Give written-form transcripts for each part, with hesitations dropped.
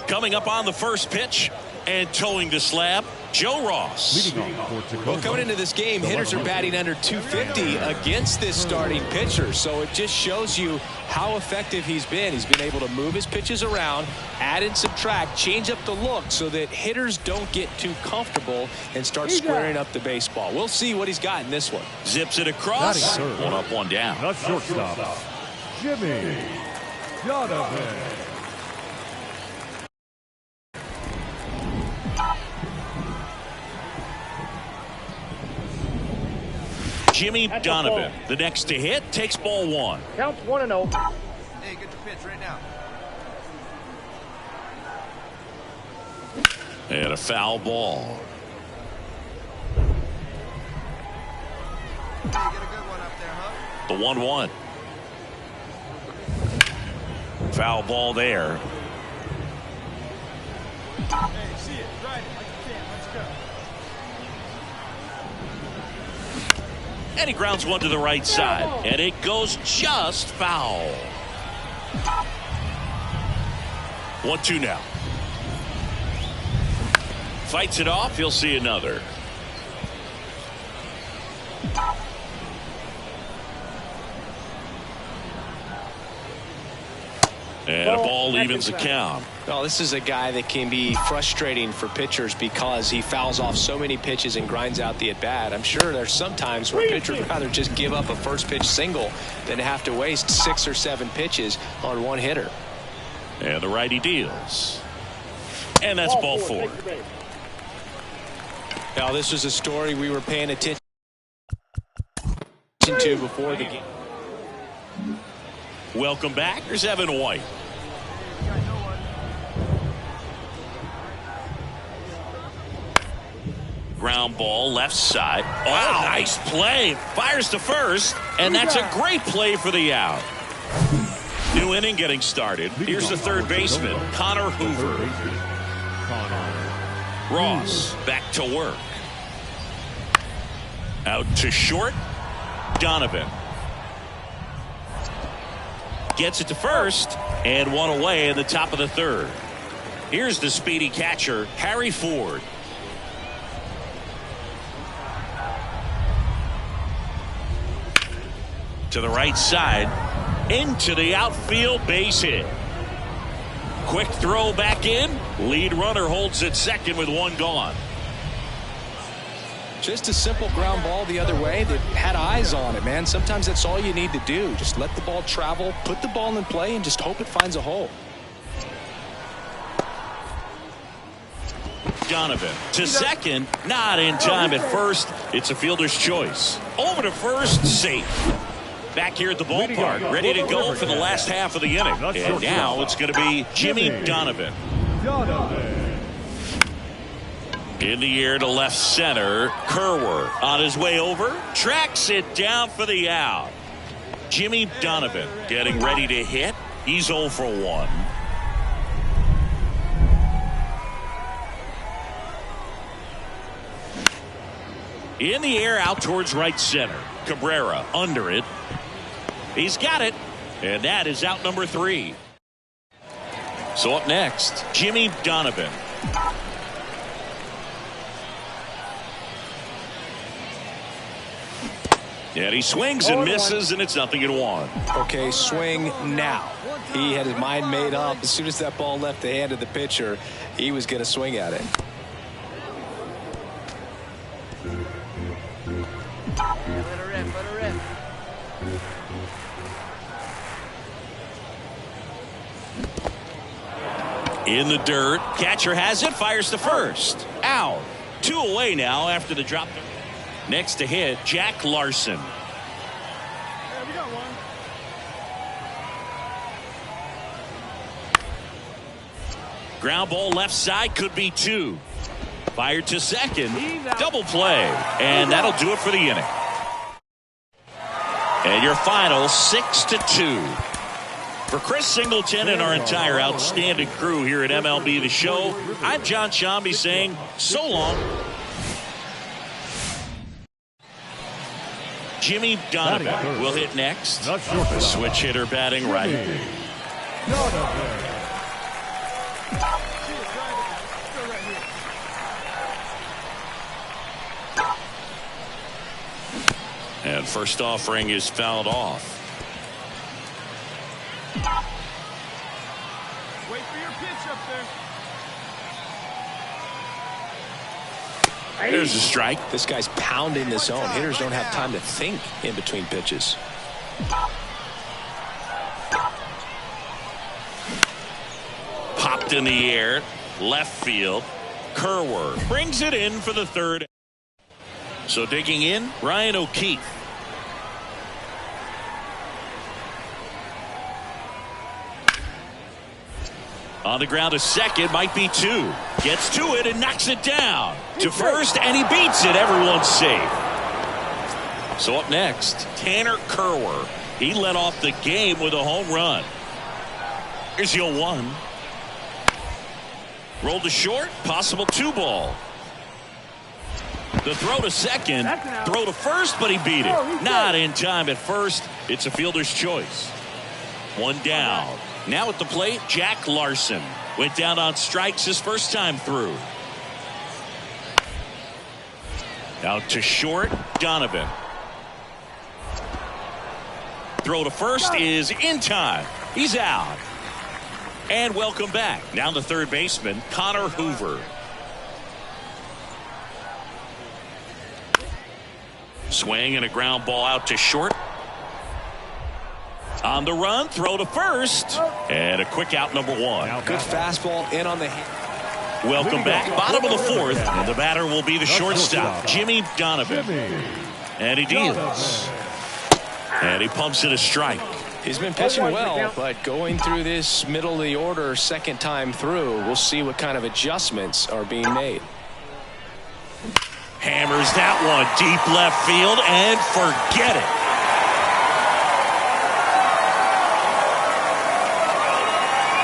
Coming up on the first pitch and towing the slab, Joe Ross. Well, coming into this game, hitters are batting under 250 against this starting pitcher. So it just shows you how effective he's been. He's been able to move his pitches around, add and subtract, change up the look so that hitters don't get too comfortable and start squaring up the baseball. We'll see what he's got in this one. Zips it across. One up, one down. The shortstop, Jimmy Donovan. Jimmy Donovan, the next to hit, takes ball one. Counts 1-0. Hey, get your pitch right now. And a foul ball. Hey, get a good one up there, huh? The 1-1. Foul ball there. Hey, see it. Drive it like you can. Let's go. And he grounds one to the right side. And it goes just foul. 1-2 now. Fights it off. He'll see another. And a ball evens the count. Well, this is a guy that can be frustrating for pitchers because he fouls off so many pitches and grinds out the at-bat. I'm sure there's some times where pitchers would rather just give up a first-pitch single than have to waste 6 or 7 pitches on one hitter. And the righty deals. And that's ball 4. Now, this was a story we were paying attention to before the game. Welcome back. Here's Evan White. Ground ball left side. Wow, nice play. Fires to first, and that's a great play for the out. New inning getting started. Here's the third baseman, Connor Hoover. Ross back to work. Out to short, Donovan. Gets it to first, and one away in the top of the third. Here's the speedy catcher, Harry Ford. To the right side, into the outfield, base hit. Quick throw back in. Lead runner holds at second with one gone. Just a simple ground ball the other way that had eyes on it, man. Sometimes that's all you need to do. Just let the ball travel, put the ball in play, and just hope it finds a hole. Donovan to second, not in time at first. It's a fielder's choice. Over to first, safe. Back here at the ballpark, ready to go for the last half of the inning. And now it's going to be Jimmy Donovan. In the air to left center. Kerwer on his way over. Tracks it down for the out. Jimmy Donovan getting ready to hit. He's 0 for 1. In the air out towards right center. Cabrera under it. He's got it. And that is out number 3. So up next, Jimmy Donovan. And he swings and misses, and it's 0-1. Okay, swing now. He had his mind made up. As soon as that ball left the hand of the pitcher, he was going to swing at it. Let her rip, let her rip. In the dirt, catcher has it, fires to first. Out. 2 away now after the drop. Next to hit, Jack Larson. Yeah, we got one. Ground ball left side, could be 2. Fired to second, double play, and that'll do it for the inning. And your final 6-2. For Chris Singleton and our entire outstanding crew here at MLB The Show, I'm John Shambi saying so long. Jimmy Donovan will hit next. Switch hitter batting right. And first offering is fouled off. Wait for your pitch up there. There's a strike. This guy's pounding the zone. Hitters don't have time to think in between pitches. Popped in the air. Left field. Kerwer brings it in for the third. So digging in, Ryan O'Keefe. On the ground to second, might be 2. Gets to it and knocks it down. To first, and he beats it. Everyone's safe. So up next, Tanner Kerwer. He led off the game with a home run. Here's your 1. Rolled to short, possible 2 ball. The throw to second, throw to first, but he beat it. Not in time at first. It's a fielder's choice. 1 down. Now at the plate, Jack Larson. Went down on strikes his first time through. Out to short, Donovan. Throw to first is in time. He's out. And welcome back. Now the third baseman, Connor Hoover. Swing and a ground ball out to short. On the run, throw to first. And a quick out, number 1. Good fastball in on the hand. Welcome back. Bottom of the 4th. And the batter will be the shortstop, Jimmy Donovan. And he deals. And he pumps it a strike. He's been pitching well, but going through this middle of the order second time through, we'll see what kind of adjustments are being made. Hammers that one deep left field and forget it.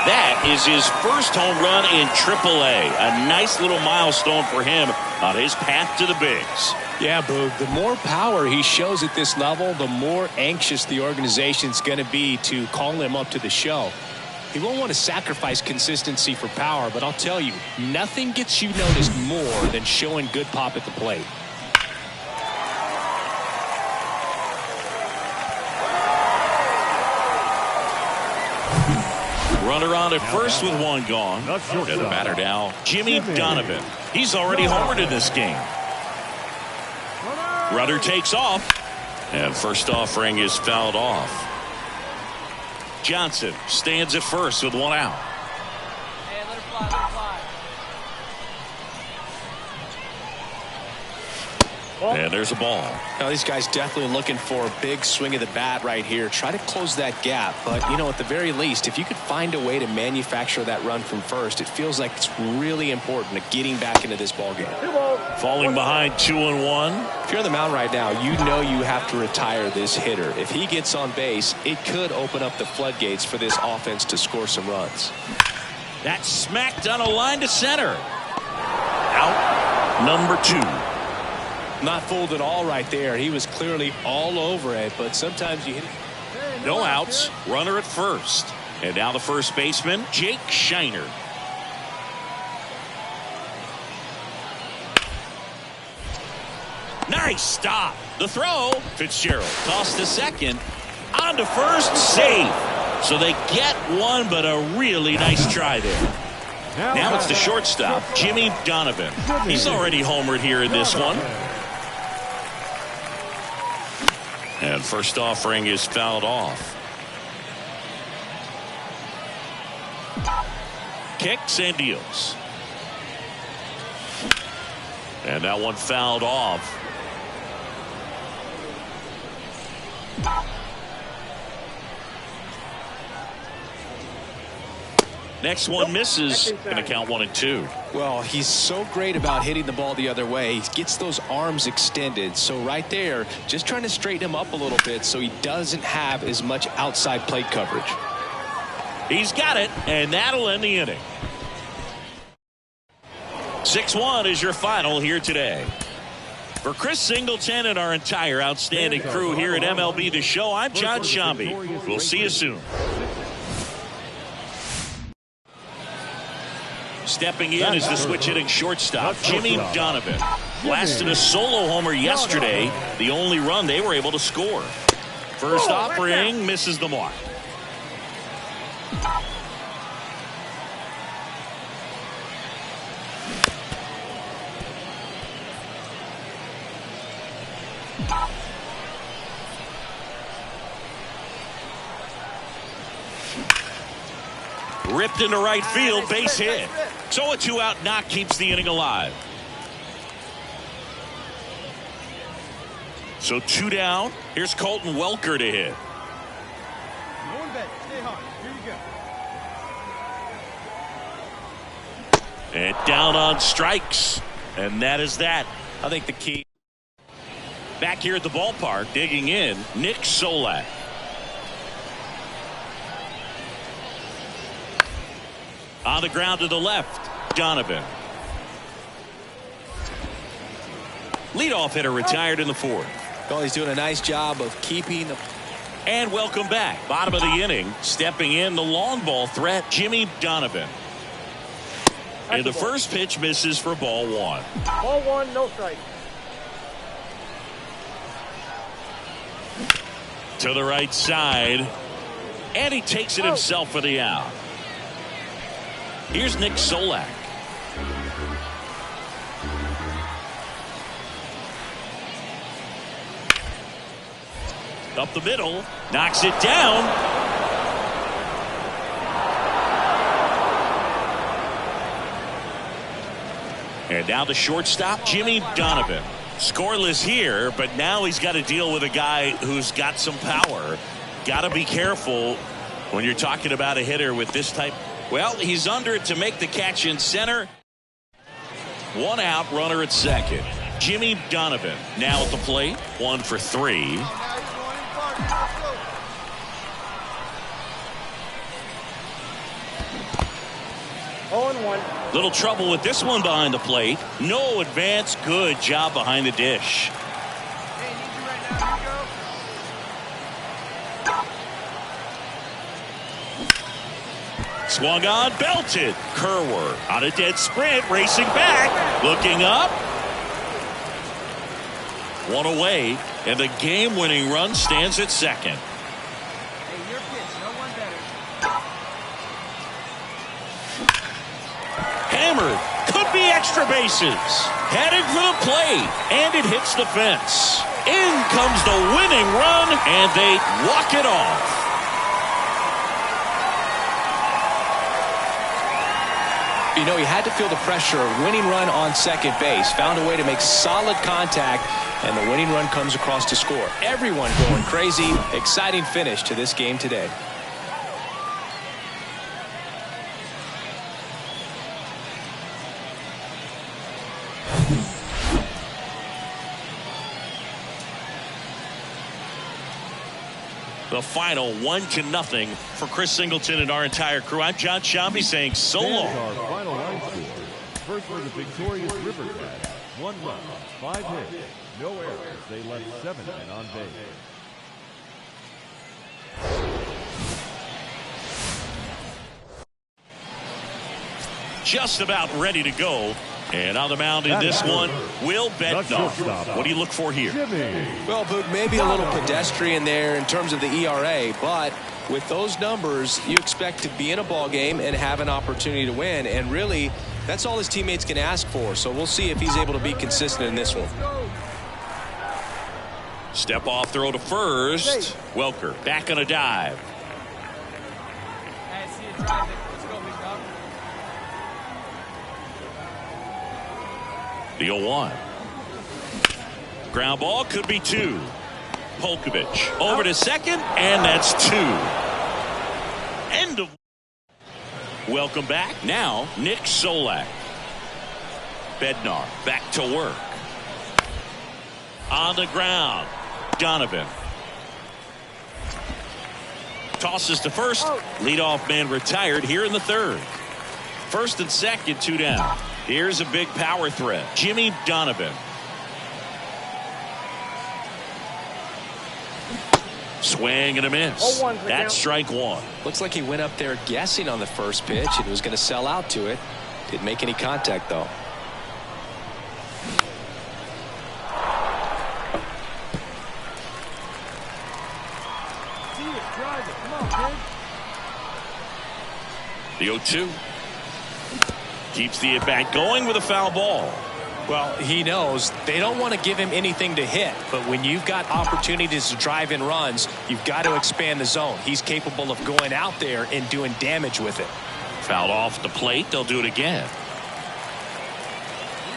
That is his first home run in AAA. A nice little milestone for him on his path to the bigs. Yeah, Boog, the more power he shows at this level, the more anxious the organization's going to be to call him up to the show. He won't want to sacrifice consistency for power, but I'll tell you, nothing gets you noticed more than showing good pop at the plate. Runner on at first with 1 gone. And the batter now, Jimmy Donovan. He's already homered in this game. Runner takes off. And first offering is fouled off. Johnson stands at first with one out. Hey, let her fly, let her fly. And there's a ball. Now, these guys definitely looking for a big swing of the bat right here. Try to close that gap. But, you know, at the very least, if you could find a way to manufacture that run from first, it feels like it's really important to getting back into this ball game. Falling behind 2-1. If you're on the mound right now, you know you have to retire this hitter. If he gets on base, it could open up the floodgates for this offense to score some runs. That's smacked on a line to center. Out number 2. Not fooled at all right there. He was clearly all over it, but sometimes you hit it. No outs. Runner at first. And now the first baseman, Jake Shiner. Nice stop. The throw. Fitzgerald tossed to second. On to first. Safe. So they get one, but a really nice try there. Now it's the shortstop, Jimmy Donovan. He's already homered here in this one. And first offering is fouled off. Kicks and deals. And that one fouled off. Next one misses. Going to count 1-2. Well, he's so great about hitting the ball the other way. He gets those arms extended. So right there, just trying to straighten him up a little bit so he doesn't have as much outside plate coverage. He's got it, and that'll end the inning. 6-1 is your final here today. For Chris Singleton and our entire outstanding crew here at MLB The Show, I'm John Shambi. We'll see you soon. Stepping in is the switch hitting shortstop, Jimmy Donovan. Blasted a solo homer yesterday, the only run they were able to score. First offering misses the mark. Ripped into right field, base hit. So a 2-out knock keeps the inning alive. So 2 down. Here's Colton Welker to hit. No one bet. Stay hard. Here you go. And down on strikes. And that is that. I think the key. Back here at the ballpark, digging in, Nick Solak. On the ground to the left, Donovan. Leadoff hitter retired in the 4th. Well, he's doing a nice job of keeping the. And welcome back. Bottom of the inning, stepping in the long ball threat, Jimmy Donovan. And the first pitch misses for ball 1. Ball 1, no strike. To the right side. And he takes it himself for the out. Here's Nick Solak. Up the middle, knocks it down. And now the shortstop, Jimmy Donovan. Scoreless here, but now he's got to deal with a guy who's got some power. Got to be careful when you're talking about a hitter with this type. Well, he's under it to make the catch in center. 1 out, runner at second. Jimmy Donovan now at the plate. 1 for 3. Little trouble with this one behind the plate. No advance. Good job behind the dish. Hey, need you right now. Here you go. Swung on, belted. Kerwer on a dead sprint, racing back, looking up. 1 away, and the game-winning run stands at second. Hey, your pitch. No one better. Hammered, could be extra bases. Headed for the plate, and it hits the fence. In comes the winning run, and they walk it off. You know, he had to feel the pressure. Winning run on second base. Found a way to make solid contact, and the winning run comes across to score. Everyone going crazy. Exciting finish to this game today. The final 1-0 for Chris Singleton and our entire crew. I'm John Shambi saying so long. Our final line score. First for the victorious Rivercats. 1 run, 5 hits, no errors. They left 7 men on base. Just about ready to go. And on the mound in this one, Will Bednar. What do you look for here? Well, Boog, maybe a little pedestrian there in terms of the ERA, but with those numbers, you expect to be in a ball game and have an opportunity to win. And really, that's all his teammates can ask for. So we'll see if he's able to be consistent in this one. Step off throw to first. Welker back on a dive. Hey, see you drive it. Let's go, big dog. The 0-1. Ground ball could be 2. Polkovich over to second, and that's 2. End of. Welcome back. Now, Nick Solak. Bednar back to work. On the ground, Donovan. Tosses to first. Leadoff man retired here in the third. First and second, 2 down. Here's a big power threat. Jimmy Donovan. Swing and a miss. That's strike 1. Looks like he went up there guessing on the first pitch and was going to sell out to it. Didn't make any contact, though. See it, drive it. Come on, kid. The 0-2. Keeps the at-bat going with a foul ball. Well, he knows they don't want to give him anything to hit, but when you've got opportunities to drive in runs, you've got to expand the zone. He's capable of going out there and doing damage with it. Fouled off the plate. They'll do it again.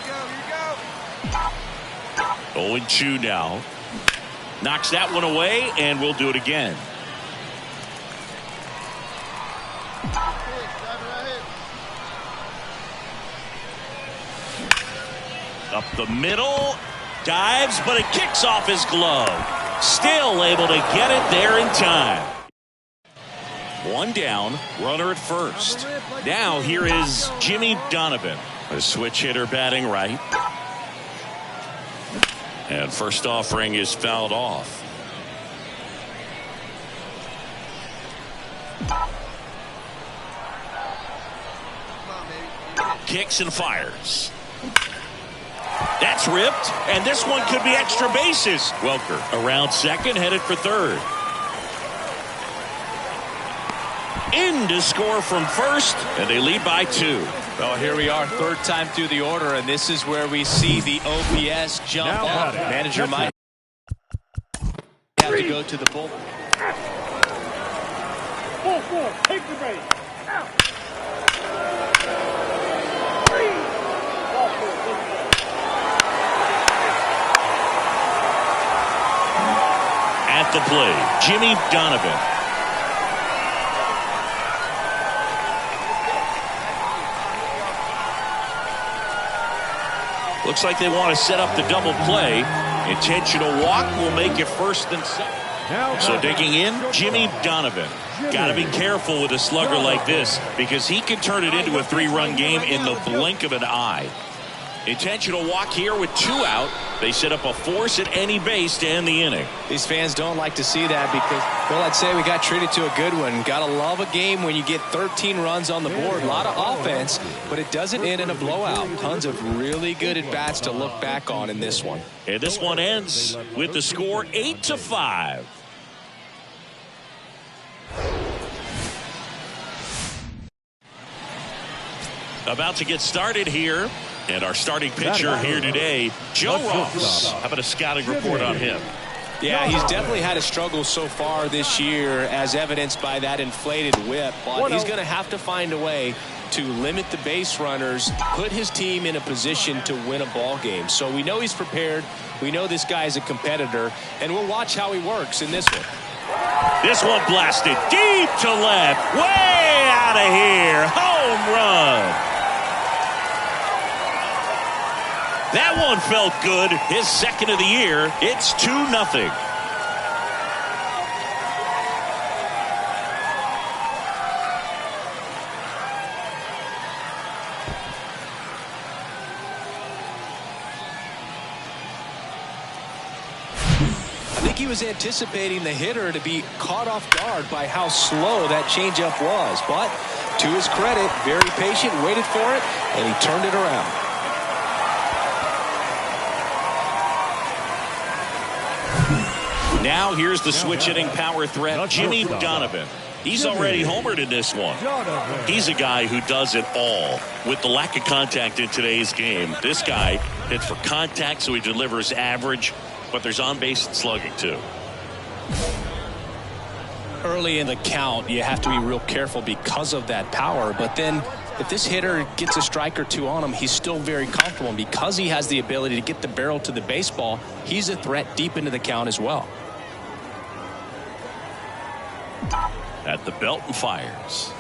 Here you go. 0-2 now. Knocks that one away, and we'll do it again. Up the middle, dives, but it kicks off his glove. Still able to get it there in time. 1 down, runner at first. Now here is Jimmy Donovan, a switch hitter batting right. And first offering is fouled off. Kicks and fires. That's ripped, and this one could be extra bases. Welker around second, headed for third. In to score from first, and they lead by 2. Well, here we are, third time through the order, and this is where we see the OPS jump up. Manager might have to go to the bull. 4-4, take the base. At the plate, Jimmy Donovan. Looks like they want to set up the double play. Intentional walk will make it first and second. So digging in, Jimmy Donovan. Got to be careful with a slugger like this because he can turn it into a 3-run game in the blink of an eye. Intentional walk here with 2 out. They set up a force at any base to end the inning. These fans don't like to see that because, well, I'd say we got treated to a good one. Gotta love a game when you get 13 runs on the board. A lot of offense, but it doesn't end in a blowout. Tons of really good at-bats to look back on in this one. And this one ends with the score 8-5. About to get started here. And our starting pitcher here today, Joe Ross. How about a scouting report on him? Yeah, he's definitely had a struggle so far this year, as evidenced by that inflated whip. But he's going to have to find a way to limit the base runners, put his team in a position to win a ball game. So we know he's prepared. We know this guy's a competitor, and we'll watch how he works in this one. This one blasted deep to left, way out of here. Home run. That one felt good. His second of the year. It's 2-0. I think he was anticipating the hitter to be caught off guard by how slow that changeup was. But to his credit, very patient, waited for it, and he turned it around. Now here's the switch-hitting power threat, Jimmy Donovan. He's already homered in this one. He's a guy who does it all. With the lack of contact in today's game, this guy hits for contact, so he delivers average, but there's on-base and slugging too. Early in the count, you have to be real careful because of that power, but then if this hitter gets a strike or two on him, he's still very comfortable, and because he has the ability to get the barrel to the baseball, he's a threat deep into the count as well. At the belt and fires.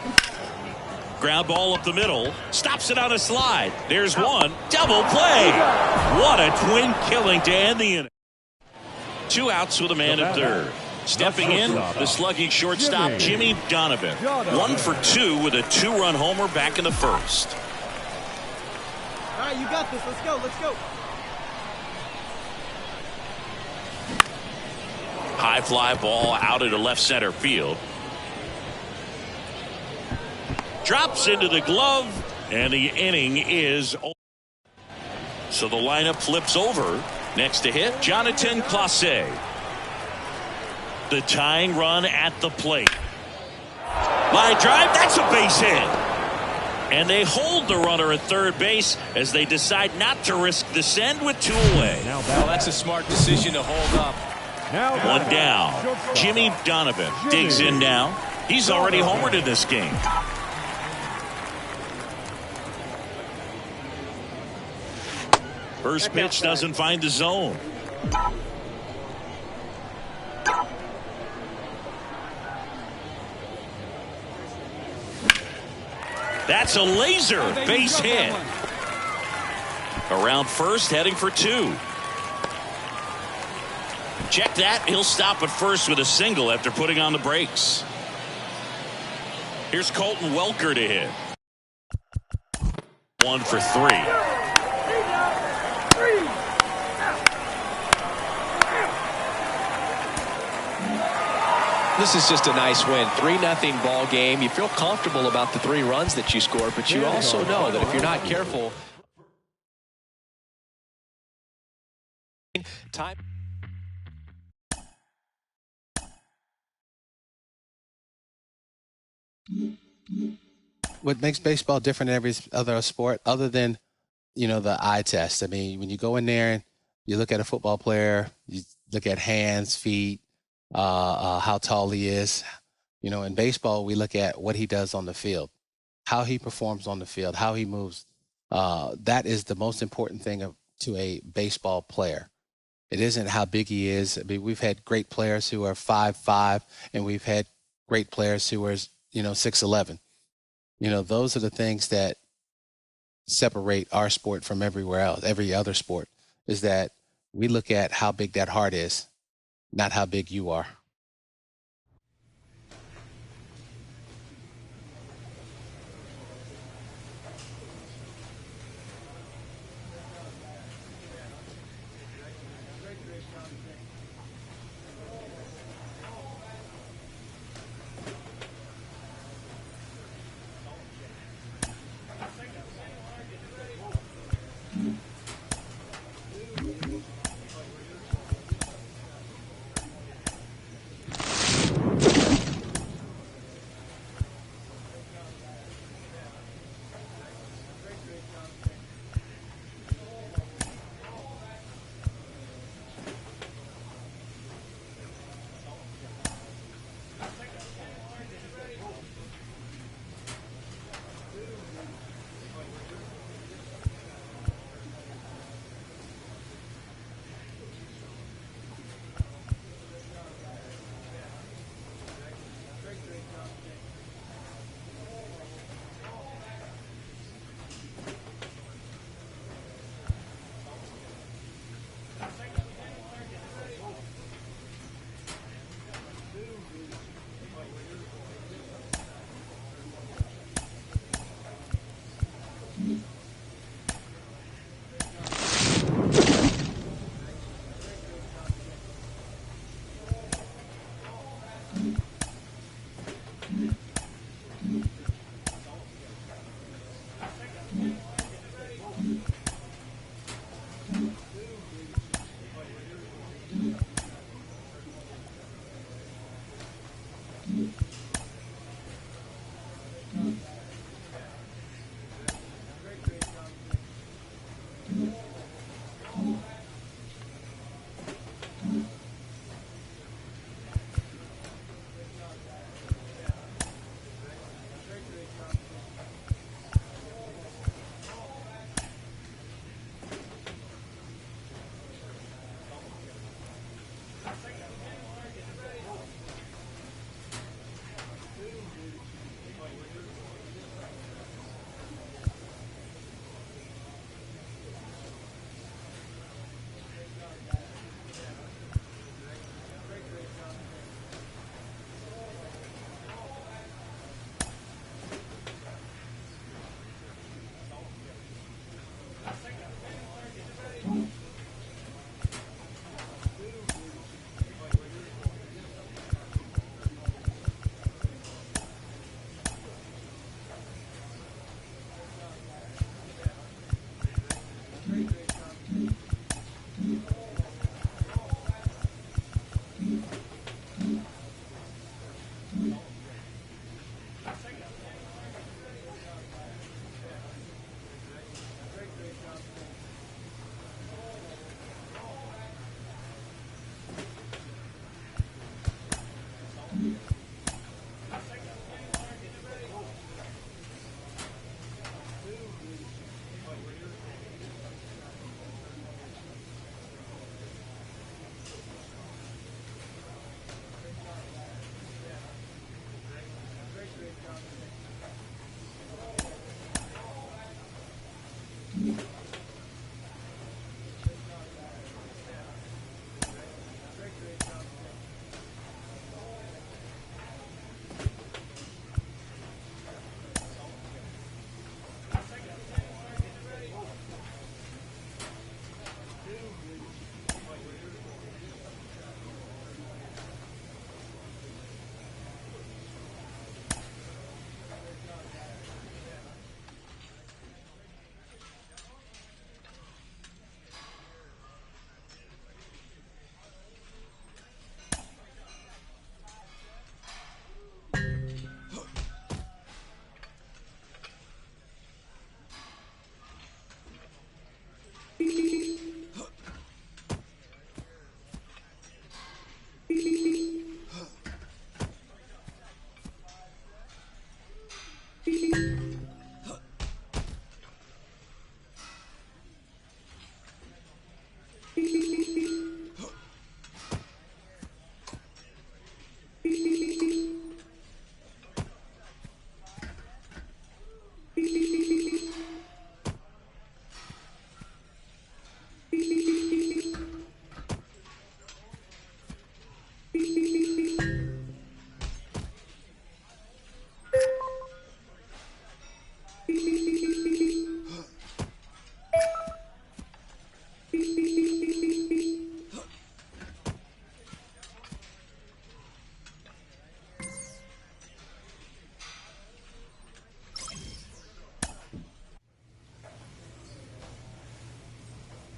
Ground ball up the middle. Stops it on a slide. There's one. Double play. What a twin killing to end the inning. 2 outs with a man at third. Stepping in, the slugging shortstop, Jimmy Donovan. 1 for 2 with a 2-run homer back in the first. All right, you got this. Let's go. Let's go. High fly ball out into left center field. Drops into the glove, and the inning is over. So the lineup flips over. Next to hit, Jonathan Clase. The tying run at the plate. Line drive, that's a base hit. And they hold the runner at third base as they decide not to risk the send with 2 away. Well, that's a smart decision to hold up. 1 down. Jimmy Donovan digs in now. He's already homered in this game. First pitch doesn't find the zone. That's a laser base hit. Around first, heading for 2. Check that. He'll stop at first with a single after putting on the brakes. Here's Colton Welker to hit. 1 for 3. This is just a nice win. 3-0 ball game. You feel comfortable about the 3 runs that you scored, but you also know that if you're not careful, time. What makes baseball different than every other sport, other than, the eye test? I mean, when you go in there and you look at a football player, you look at hands, feet, how tall he is. In baseball, we look at what he does on the field, how he performs on the field, how he moves. That is the most important thing to a baseball player. It isn't how big he is. I mean, we've had great players who are 5'5", and we've had great players who are, 6'11". Those are the things that separate our sport from everywhere else, every other sport, is that we look at how big that heart is, not how big you are.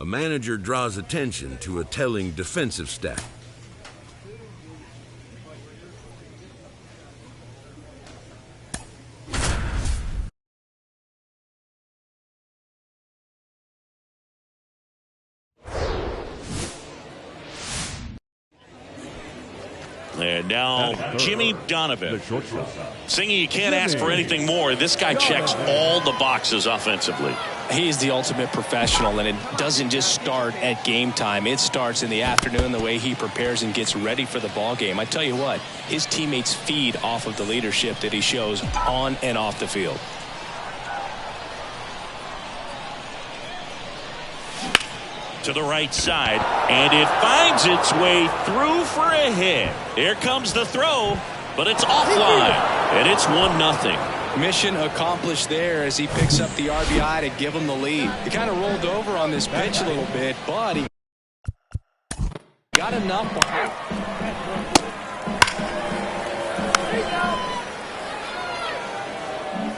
A manager draws attention to a telling defensive stat. And now Jimmy Donovan. Singing, you can't ask for anything more. This guy checks all the boxes offensively. He is the ultimate professional, and it doesn't just start at game time. It starts in the afternoon, the way he prepares and gets ready for the ball game. I tell you what, his teammates feed off of the leadership that he shows on and off the field. To the right side, and it finds its way through for a hit. Here comes the throw, but it's offline, and it's 1-0. Mission accomplished there as he picks up the RBI to give him the lead. He kind of rolled over on this pitch a little bit, but he got enough.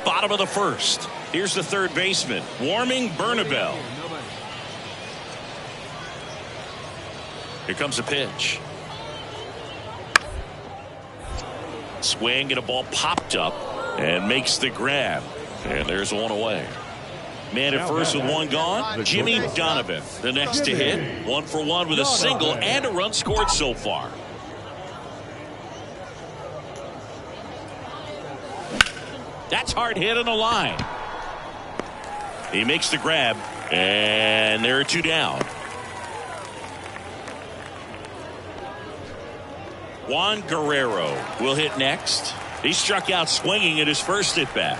Bottom of the first. Here's the third baseman, warming Bernabel. Here comes a pitch. Swing and a ball popped up and makes the grab. And there's one away. Man at first with one gone. Jimmy Donovan, the next to hit. 1 for 1 with a single and a run scored so far. That's hard hit on the line. He makes the grab, and there are 2 down. Juan Guerrero will hit next. He struck out swinging at his first at bat.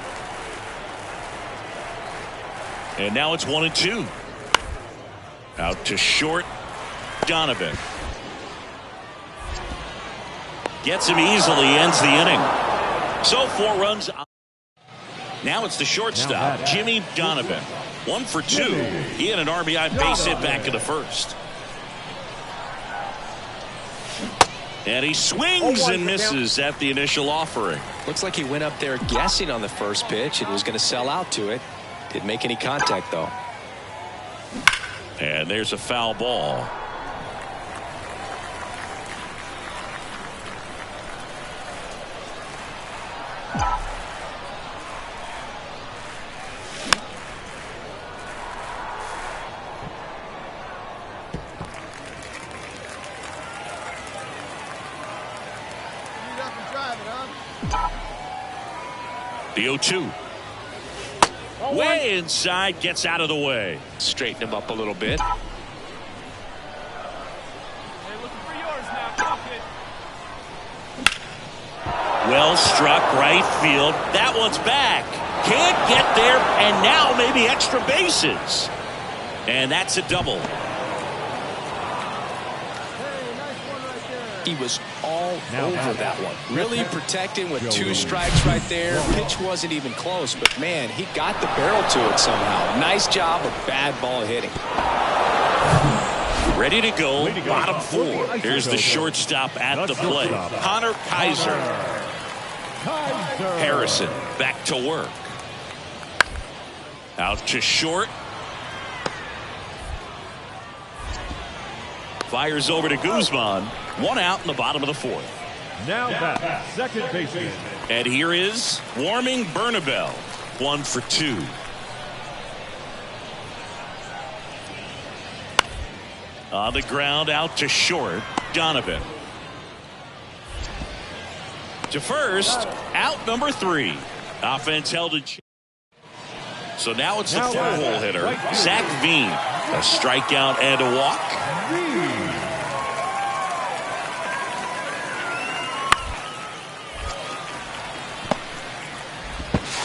And now it's 1-2. Out to short, Donovan. Gets him easily, ends the inning. So 4 runs. Now it's the shortstop, Jimmy Donovan. 1 for 2. He had an RBI base hit back in the first. And he swings and misses at the initial offering. Looks like he went up there guessing on the first pitch and was going to sell out to it. Didn't make any contact, though. And there's a foul ball. The 0-2. Way inside, gets out of the way. Straighten him up a little bit. Hey, looking for yours now, kid. Well struck, right field. That one's back. Can't get there, and now maybe extra bases. And that's a double. He was all over that one. Really protecting with 2 strikes right there. Pitch wasn't even close, but man, he got the barrel to it somehow. Nice job of bad ball hitting. Ready to go, bottom 4. Here's the shortstop at the plate. Connor Kaiser. Harrison back to work. Out to short. Fires over to Guzman. 1 out in the bottom of the 4th. Now back, second baseman. And here is warming Bernabel. 1 for 2. On the ground, out to short, Donovan. To first, out number 3. Offense held in. So now it's the 4-hole hitter, Zach Veen. A strikeout and a walk.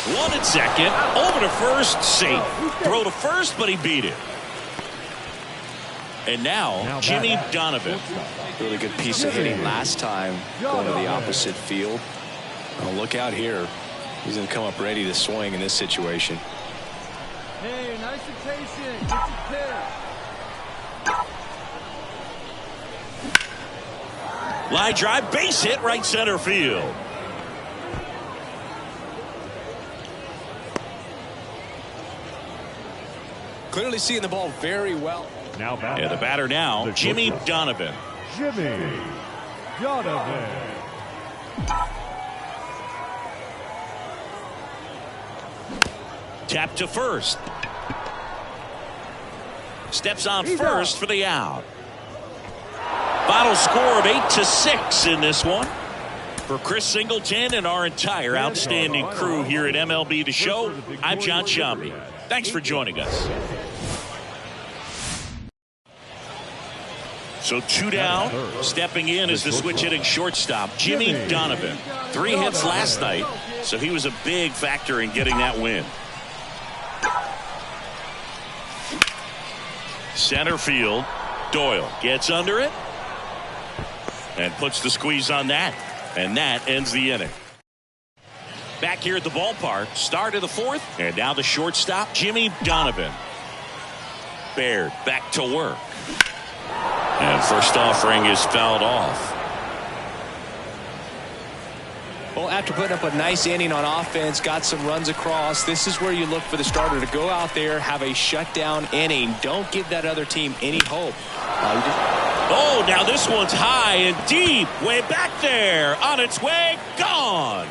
One at second, over to first, safe. Throw to first, but he beat it. And now Jimmy Donovan. Really good piece of hitting last time, going to the opposite field. Oh, look out here. He's going to come up ready to swing in this situation. Hey, nice and patient. Get your pitch. Line drive, base hit, right center field. Clearly seeing the ball very well. Now back. And the batter now, Jimmy Donovan. Jimmy Donovan. Tap to first. Steps on first for the out. Final score of 8-6 in this one. For Chris Singleton and our entire outstanding crew here at MLB The Show, I'm John Shambi. Thanks for joining us. So 2 down, stepping in is the switch hitting shortstop, Jimmy Donovan. 3 hits last night, so he was a big factor in getting that win. Center field, Doyle gets under it and puts the squeeze on that, and that ends the inning. Back here at the ballpark, start of the 4th, and now the shortstop, Jimmy Donovan. Baird back to work. And first offering is fouled off. Well, after putting up a nice inning on offense, got some runs across, this is where you look for the starter to go out there, have a shutdown inning. Don't give that other team any hope. Oh, now this one's high and deep, way back there, on its way, gone.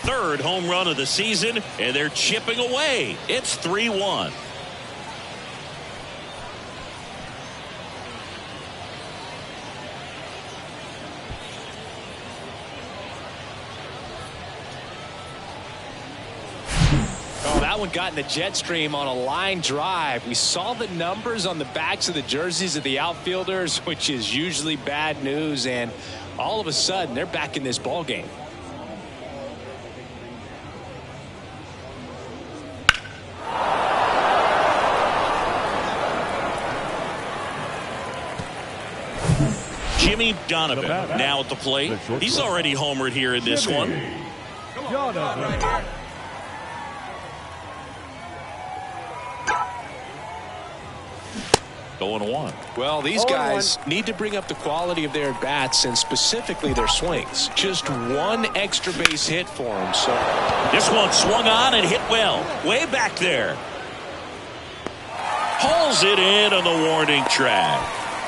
3rd home run of the season, and they're chipping away. It's 3-1. That one got in the jet stream on a line drive. We saw the numbers on the backs of the jerseys of the outfielders, which is usually bad news, and all of a sudden they're back in this ball game. Jimmy Donovan now at the plate. He's already homered here in this one. Donovan. 0-1. Well, these guys need to bring up the quality of their bats and specifically their swings. Just one extra base hit for them. So this one swung on and hit well, way back there. Hauls it in on the warning track.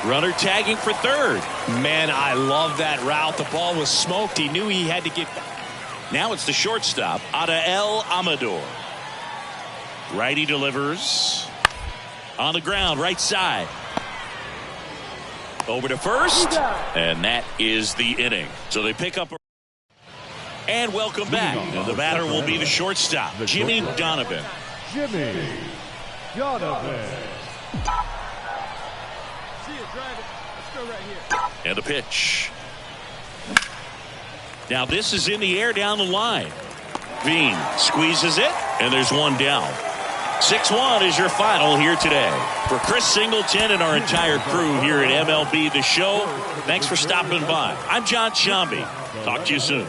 Runner tagging for 3rd. Man, I love that route. The ball was smoked. He knew he had to get back. Now it's the shortstop, Adael Amador. Righty delivers. On the ground, right side. Over to first, and that is the inning. So they pick up. And welcome back. And the batter will be the shortstop, Jimmy Donovan. Jimmy Donovan. See it, drive it. Let's go right here. And the pitch. Now this is in the air down the line. Veen squeezes it, and there's one down. 6-1 is your final here today. For Chris Singleton and our entire crew here at MLB The Show, thanks for stopping by. I'm John Shambi. Talk to you soon.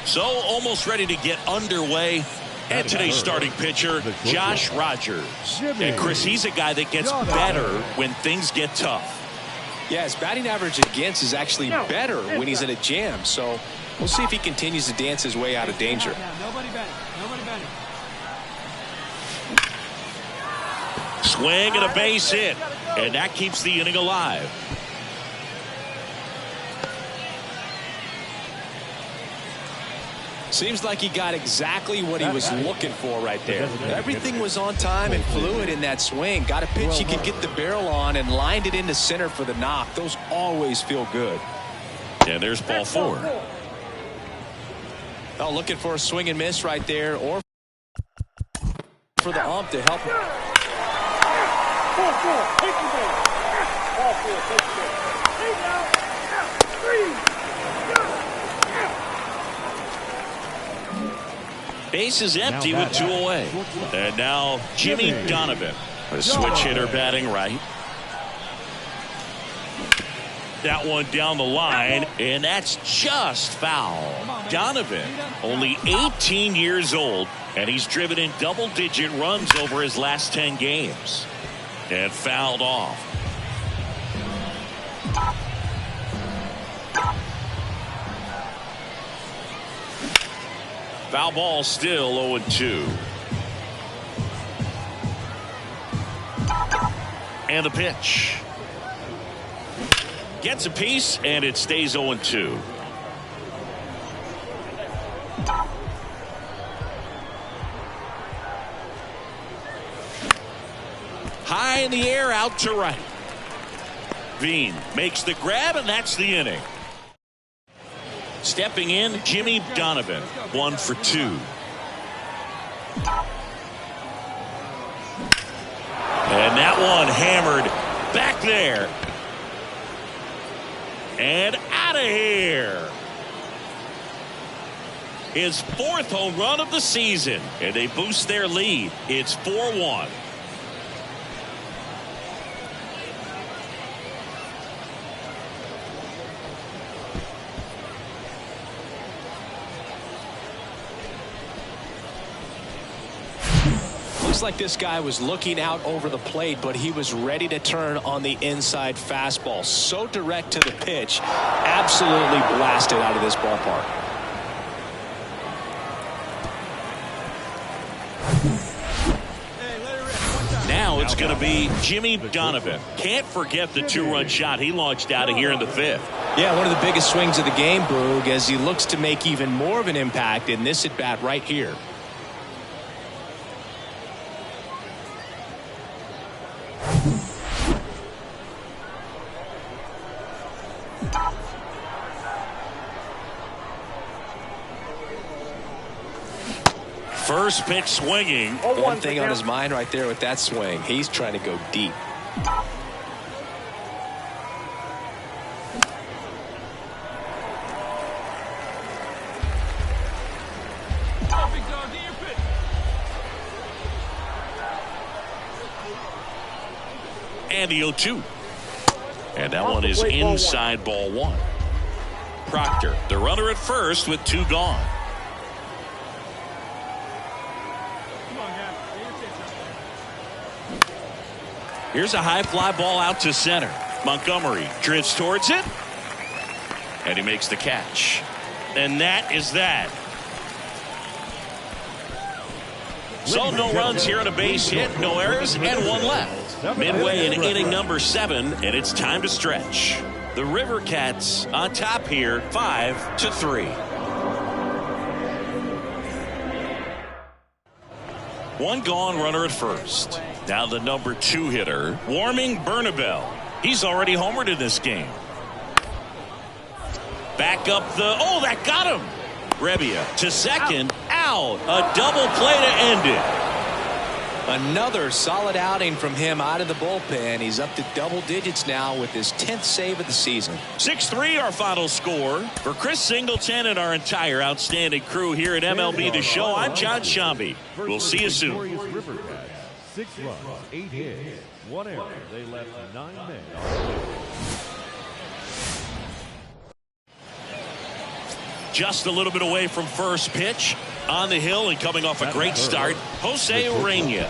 So almost ready to get underway. And today's starting pitcher, Josh Rogers. And Chris, he's a guy that gets better when things get tough. Yeah, his batting average against is actually better when he's in a jam. So we'll see if he continues to dance his way out of danger. Nobody batting. Nobody batting. Swing and a base hit. And that keeps the inning alive. Seems like he got exactly what he was looking for right there. Everything was on time and fluid in that swing. Got a pitch he could get the barrel on and lined it into center for the knock. Those always feel good. And there's ball 4. Oh, looking for a swing and miss right there, or for the ump to help him. Base is empty with 2 away. And now Jimmy Donovan, a switch hitter batting right. That one down the line, and that's just foul. Donovan, only 18 years old, and he's driven in double-digit runs over his last 10 games. And fouled off. Foul ball still 0-2. And the pitch. Gets a piece, and it stays 0-2. High in the air, out to right. Veen makes the grab, and that's the inning. Stepping in, Jimmy Donovan, 1 for 2. And that one hammered back there. And out of here. His 4th home run of the season. And they boost their lead. It's 4-1. Looks like this guy was looking out over the plate, but he was ready to turn on the inside fastball. So direct to the pitch. Absolutely blasted out of this ballpark. Now it's going to be Jimmy Donovan. Can't forget the 2-run shot he launched out of here in the 5th. Yeah, one of the biggest swings of the game, Boog, as he looks to make even more of an impact in this at-bat right here. First pitch swinging. One thing on his mind right there with that swing. He's trying to go deep. And the 0-2. And that one is inside ball 1. Proctor, the runner at first with 2 gone. Here's a high fly ball out to center. Montgomery drifts towards it. And he makes the catch. And that is that. So no runs here on a base hit, no errors, and 1 left. Midway in inning number 7, and it's time to stretch. The Rivercats on top here, 5-3. 1 gone, runner at first. Now the number 2 hitter, Warming Bernabel. He's already homered in this game. Back up the, oh, that got him. Rebbia to second, out. A double play to end it. Another solid outing from him out of the bullpen. He's up to double digits now with his 10th save of the season. 6-3 our final score. For Chris Singleton and our entire outstanding crew here at MLB The Show, I'm John Shambi. We'll see you soon. Rivercats, 6 runs, 8 hits, 1 error. They left 9 men on. Just a little bit away from first pitch. On the hill and coming off a great start, Jose Urena.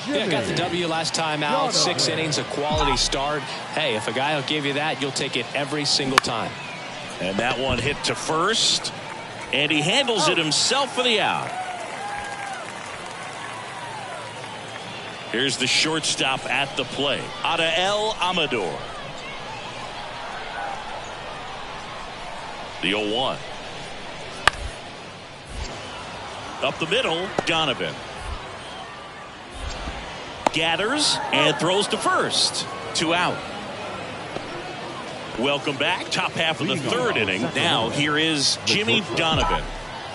Yeah, got the W last time out. 6 innings, a quality start. Hey, if a guy will give you that, you'll take it every single time. And that one hit to first. And he handles it himself for the out. Here's the shortstop at the plate, Adael Amador. The 0-1. Up the middle, Donovan. Gathers and throws to first. 2 out. Welcome back. Top half of the 3rd inning. Now here is Jimmy Donovan.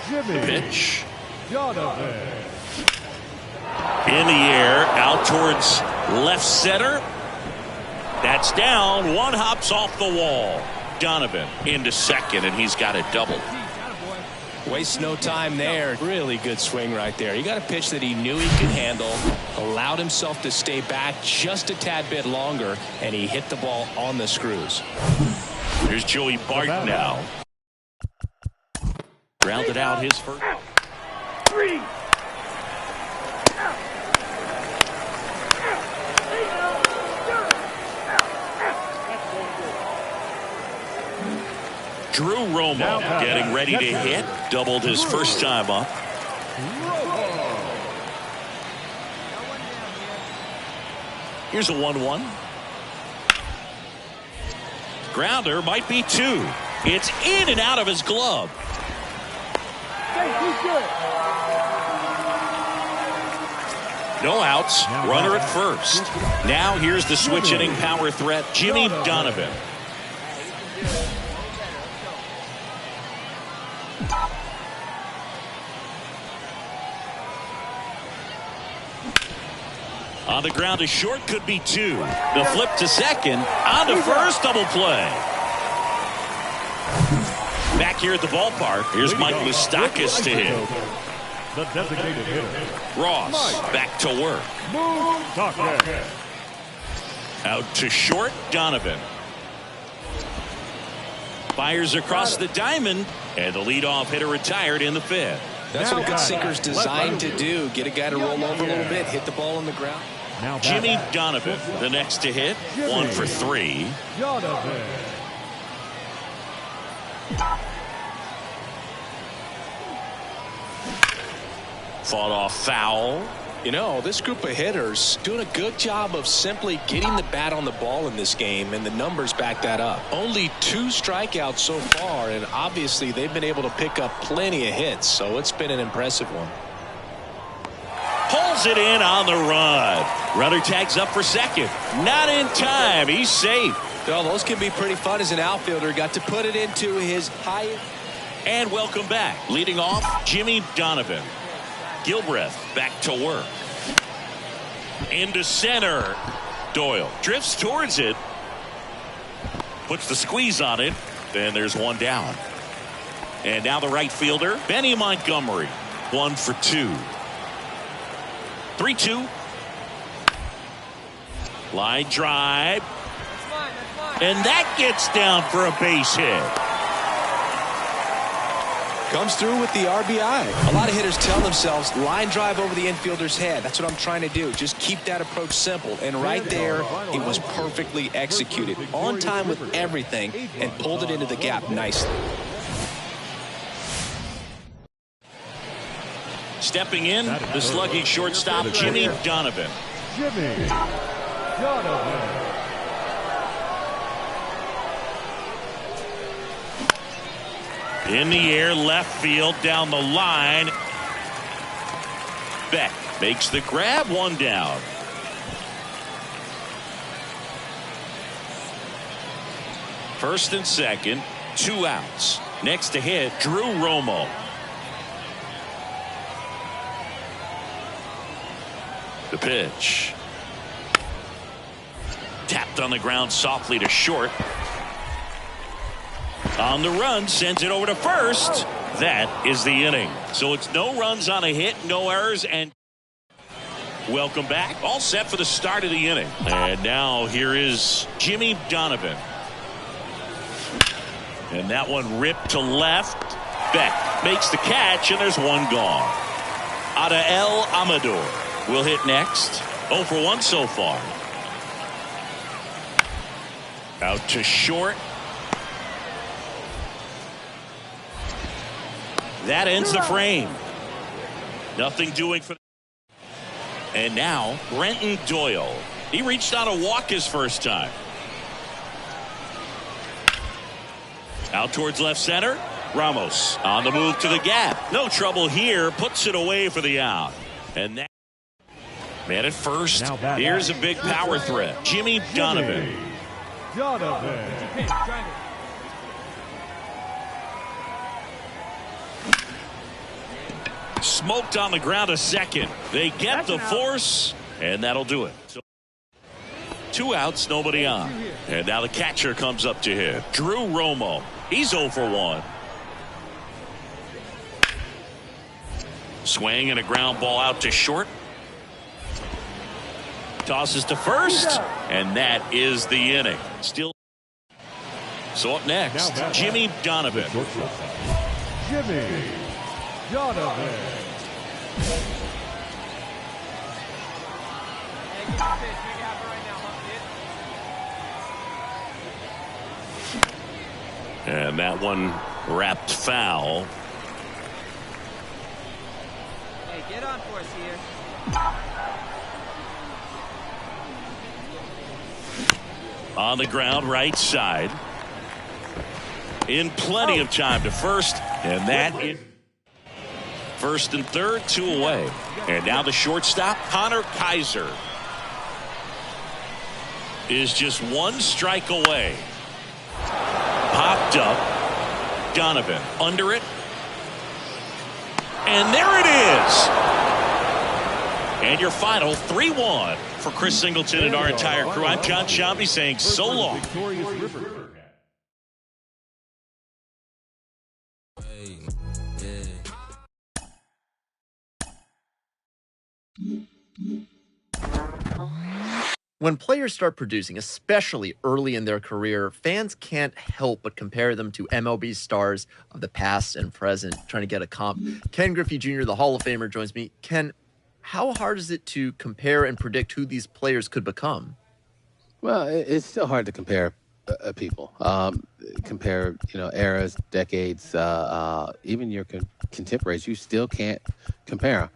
The pitch. Donovan. In the air, out towards left center. That's down. 1 hops off the wall. Donovan into second, and he's got a double. Wastes no time there. Really good swing right there. He got a pitch that he knew he could handle, allowed himself to stay back just a tad bit longer, and he hit the ball on the screws. Here's Joey Bart now. Grounded out his first. 3. Drew Romo getting ready to hit. Doubled his first time up. Here's a 1-1. Grounder might be 2. It's in and out of his glove. No outs. Runner at first. Now here's the switch hitting power threat, Jimmy Donovan. On the ground to short, could be 2. The flip to second. On to first, double play. Back here at the ballpark, here's Mike Moustakas to hit. The designated hitter. Ross back to work. Out to short, Donovan. Fires across the diamond, and the leadoff hitter retired in the 5th. That's what a good sinker's designed to do. Get a guy to roll over a little bit, hit the ball on the ground. Jimmy Donovan, the next to hit, 1 for 3. Fought off foul. You know, this group of hitters doing a good job of simply getting the bat on the ball in this game, and the numbers back that up. Only 2 strikeouts so far, and obviously they've been able to pick up plenty of hits, so it's been an impressive one. Pulls it in on the run. Runner tags up for second. Not in time. He's safe. Well, those can be pretty fun as an outfielder. Got to put it into his highest. And welcome back. Leading off, Jimmy Donovan. Gilbreth back to work. Into center. Doyle drifts towards it. Puts the squeeze on it. Then there's one down. And now the right fielder, Benny Montgomery. 1 for 2. 3-2. Line drive. And that gets down for a base hit. Comes through with the RBI. A lot of hitters tell themselves line drive over the infielder's head. That's what I'm trying to do. Just keep that approach simple. And right there, it was perfectly executed. On time with everything and pulled it into the gap nicely. Stepping in, the slugging shortstop, Jimmy Donovan. Jimmy Donovan. In the air, left field, down the line. Beck makes the grab, 1 down. First and second, 2 outs. Next to hit, Drew Romo. The pitch. Tapped on the ground softly to short. On the run, sends it over to first. That is the inning. So it's no runs on a hit, no errors, and welcome back. All set for the start of the inning. And now here is Jimmy Donovan. And that one ripped to left. Beck makes the catch, and there's one gone. Adael Amador will hit next. 0 for 1 so far. Out to short. That ends the frame. Nothing doing for. And now Brenton Doyle. He reached on a walk his first time. Out towards left center. Ramos on the move to the gap. No trouble here. Puts it away for the out. And that man at first. Here's a big power threat. Jimmy Donovan. Smoked on the ground a second. They get the force, and that'll do it. So 2 outs, nobody on. And now the catcher comes up to hit. Drew Romo. He's 0 for 1. Swing and a ground ball out to short. Tosses to first, and that is the inning. Still. So up next, Jimmy Donovan. Jimmy Donovan. And that one wrapped foul. Hey, get on for us here. On the ground, right side. In plenty of time to first. And that is first and third, 2 away. And now the shortstop, Connor Kaiser, is just 1 strike away. Popped up. Donovan under it. And there it is. And your final 3-1 for Chris Singleton and our entire crew. I'm John Shambi saying so long. Victorious Rivercats. When players start producing, especially early in their career, fans can't help but compare them to MLB stars of the past and present, trying to get a comp. Ken Griffey Jr., the Hall of Famer, joins me. Ken, how hard is it to compare and predict who these players could become? Well, it's still hard to compare people. Compare, eras, decades, even your contemporaries. You still can't compare.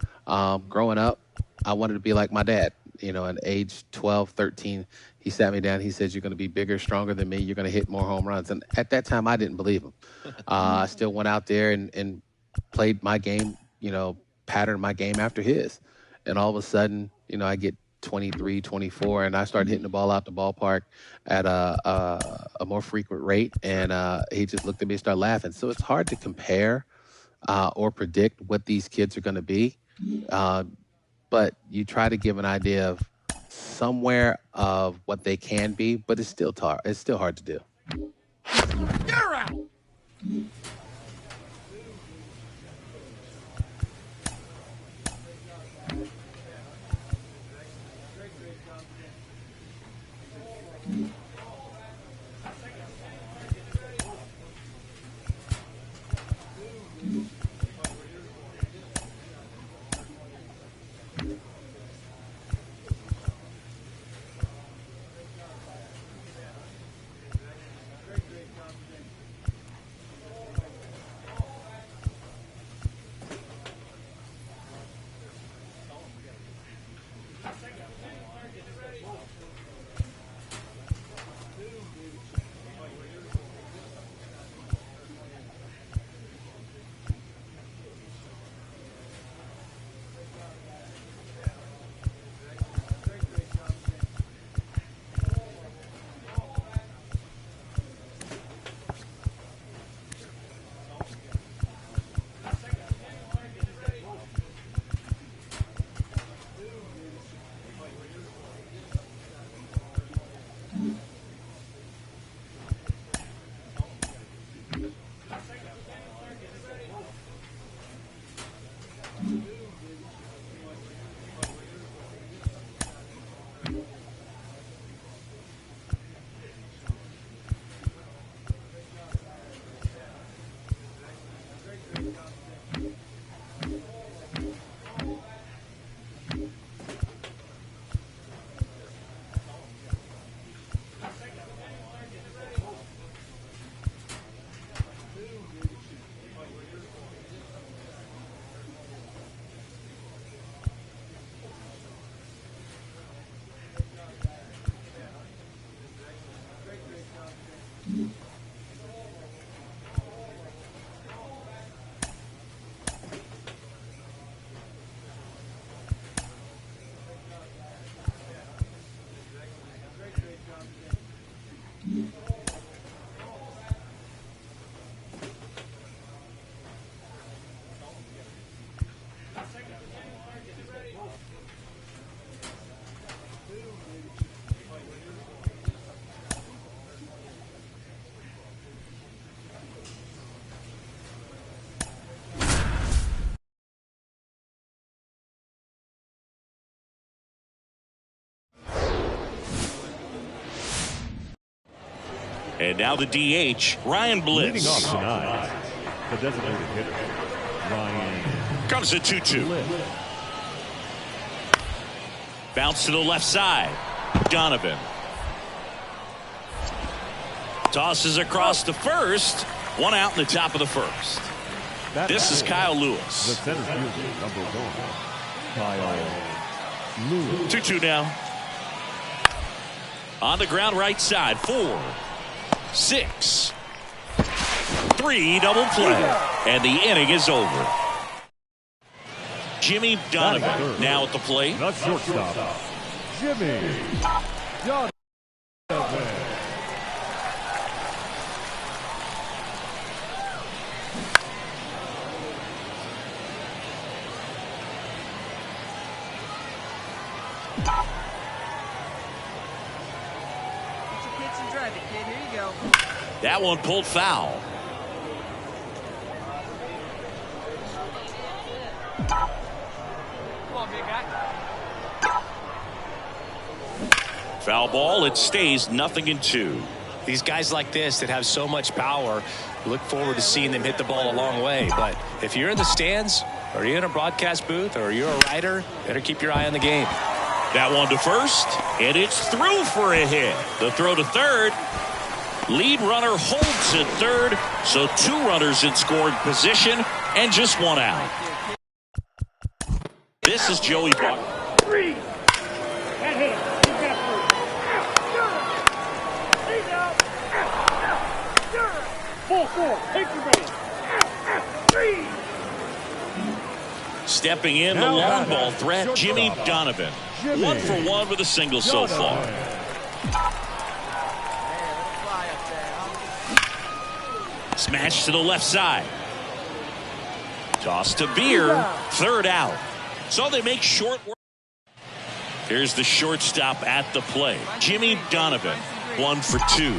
Growing up, I wanted to be like my dad. At age 12, 13, he sat me down. He said, "You're going to be bigger, stronger than me. You're going to hit more home runs." And at that time, I didn't believe him. I still went out there and played my game, patterned my game after his. And all of a sudden, I get 23, 24, and I started hitting the ball out the ballpark at a more frequent rate. And he just looked at me and started laughing. So it's hard to compare or predict what these kids are going to be. But you try to give an idea of somewhere of what they can be, but it's still hard to do. You're out. And now the DH, Ryan Bliss. Leading off tonight, the designated hitter, Ryan. Comes a 2-2. Bounce to the left side. Donovan. Tosses across to first. One out in the top of the first. This is Kyle The Lewis. center fielder, number 1, Kyle Lewis. 2-2 now. On the ground right side. 4, 6, 3 double play. And the inning is over. Jimmy Donovan now at the plate. The shortstop, Jimmy Donovan. Drive it, kid. Here you go. That one pulled foul. Come on, big guy. Foul ball. It stays 0-2. These guys like this that have so much power, look forward to seeing them hit the ball a long way. But if you're in the stands, or you're in a broadcast booth, or you're a writer, better keep your eye on the game. That one to first, and it's through for a hit. The throw to third. Lead runner holds at third, so 2 runners in scoring position and just 1 out. This is Joey Buck. 3. That hit him. He's got 3. He's out. 4-4. Take your base. 3. Stepping in, the long ball threat, Jimmy Donovan. 1 for 1 with a single so far. Smash to the left side. Toss to Beer. 3rd out. So they make short work. Here's the shortstop at the plate. Jimmy Donovan. 1 for 2.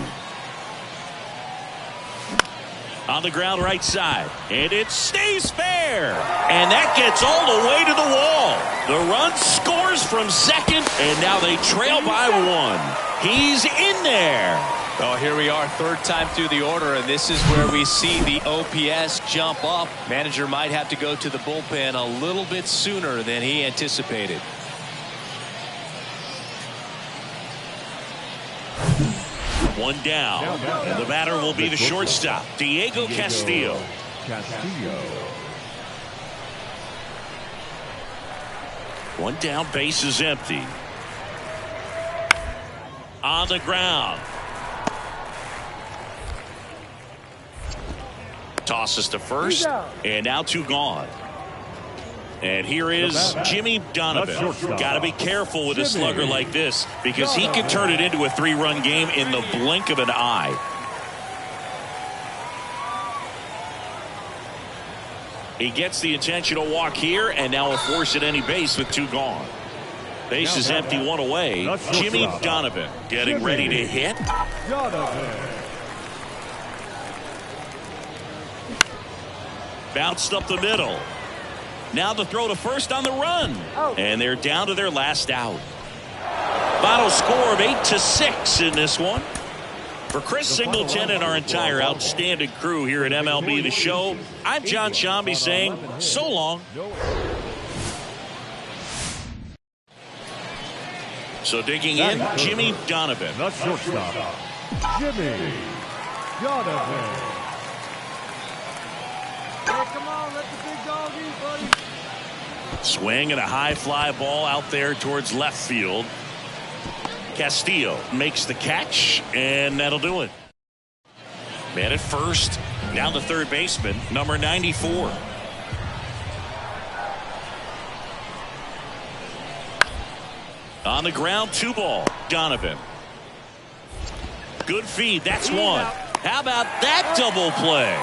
On the ground right side. And it stays fair. And that gets all the way to the wall. The run scores from second. And now they trail by 1. He's in there. Oh, here we are, 3rd time through the order, and this is where we see the OPS jump up. Manager might have to go to the bullpen a little bit sooner than he anticipated. One down, and the batter will be the shortstop, Diego Castillo. One down, base is empty. On the ground. Tosses to first, and now 2 gone. And here is Jimmy Donovan. Got to be careful with a slugger like this because he can turn it into a 3-run game in the blink of an eye. He gets the intentional walk here, and now a force at any base with 2 gone. Base is empty, 1 away. Jimmy Donovan getting ready to hit. Bounced up the middle. Now the throw to first on the run. And they're down to their last out. Final score of 8-6 in this one. For Chris Singleton and our entire outstanding crew here at MLB The Show, I'm John Shambi saying so long. So digging in, Jimmy Donovan. The shortstop, Jimmy Donovan. Hey, come on, let the big dog eat, buddy. Swing and a high fly ball out there towards left field. Castillo makes the catch, and that'll do it. Man at first, down the third baseman, number 94. On the ground, 2 ball. Donovan. Good feed. That's 1. How about that double play?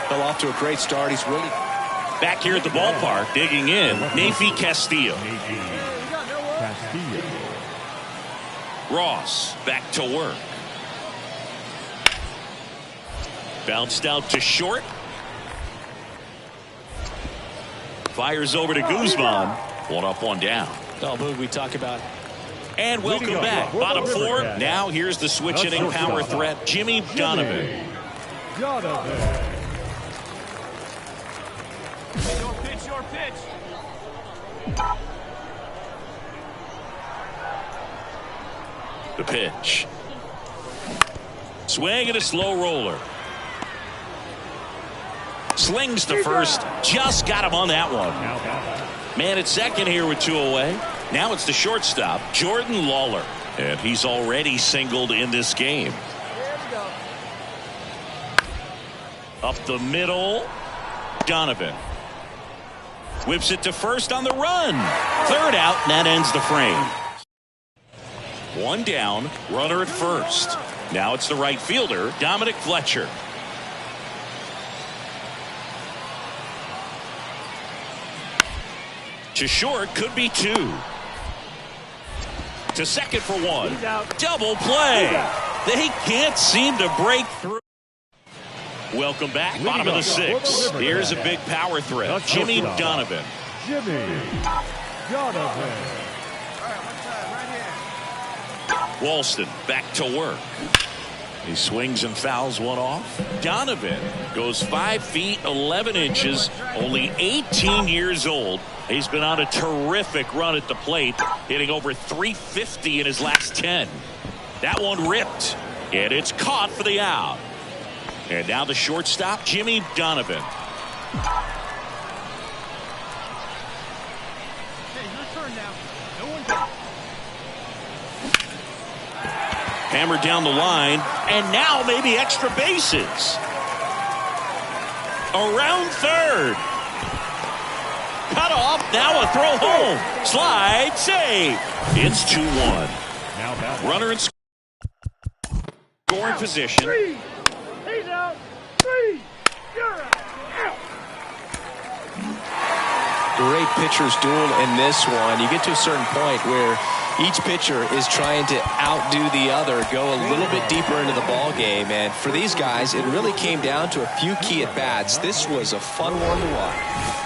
Fell off to a great start. He's really back here at the ballpark, digging in, Nafi Castillo. Ross back to work. Bounced out to short. Fires over to Guzman. 1 up, 1 down. oh, move we talk about. And welcome back. Bottom 4. Now here's the switch hitting power threat, Jimmy Donovan. Your pitch. The pitch. Swing and a slow roller. Slings to first. Just got him on that one. Man at second here with 2 away. Now it's the shortstop, Jordan Lawler. And he's already singled in this game. Up the middle, Donovan. Whips it to first on the run. Third out, and that ends the frame. 1 down, runner at first. Now it's the right fielder, Dominic Fletcher. To short, could be 2. To second for 1. Double play. They can't seem to break through. Welcome back. Bottom of the 6th. Here's a big power threat. Jimmy Donovan. Jimmy Donovan. Walston back to work. He swings and fouls one off. Donovan goes 5 feet 11 inches, only 18 years old. He's been on a terrific run at the plate, hitting over 350 in his last 10. That one ripped, and it's caught for the out. And now the shortstop, Jimmy Donovan. Hey, your turn now. No one can. Hammered down the line, and now maybe extra bases. Around third. Cut off, now a throw home. Slide, save. It's 2-1. Runner in scoring position. He's out. 3. You're out. Great pitchers duel in this one. You get to a certain point where each pitcher is trying to outdo the other, go a little bit deeper into the ball game. And for these guys, it really came down to a few key at bats. This was a fun one to watch.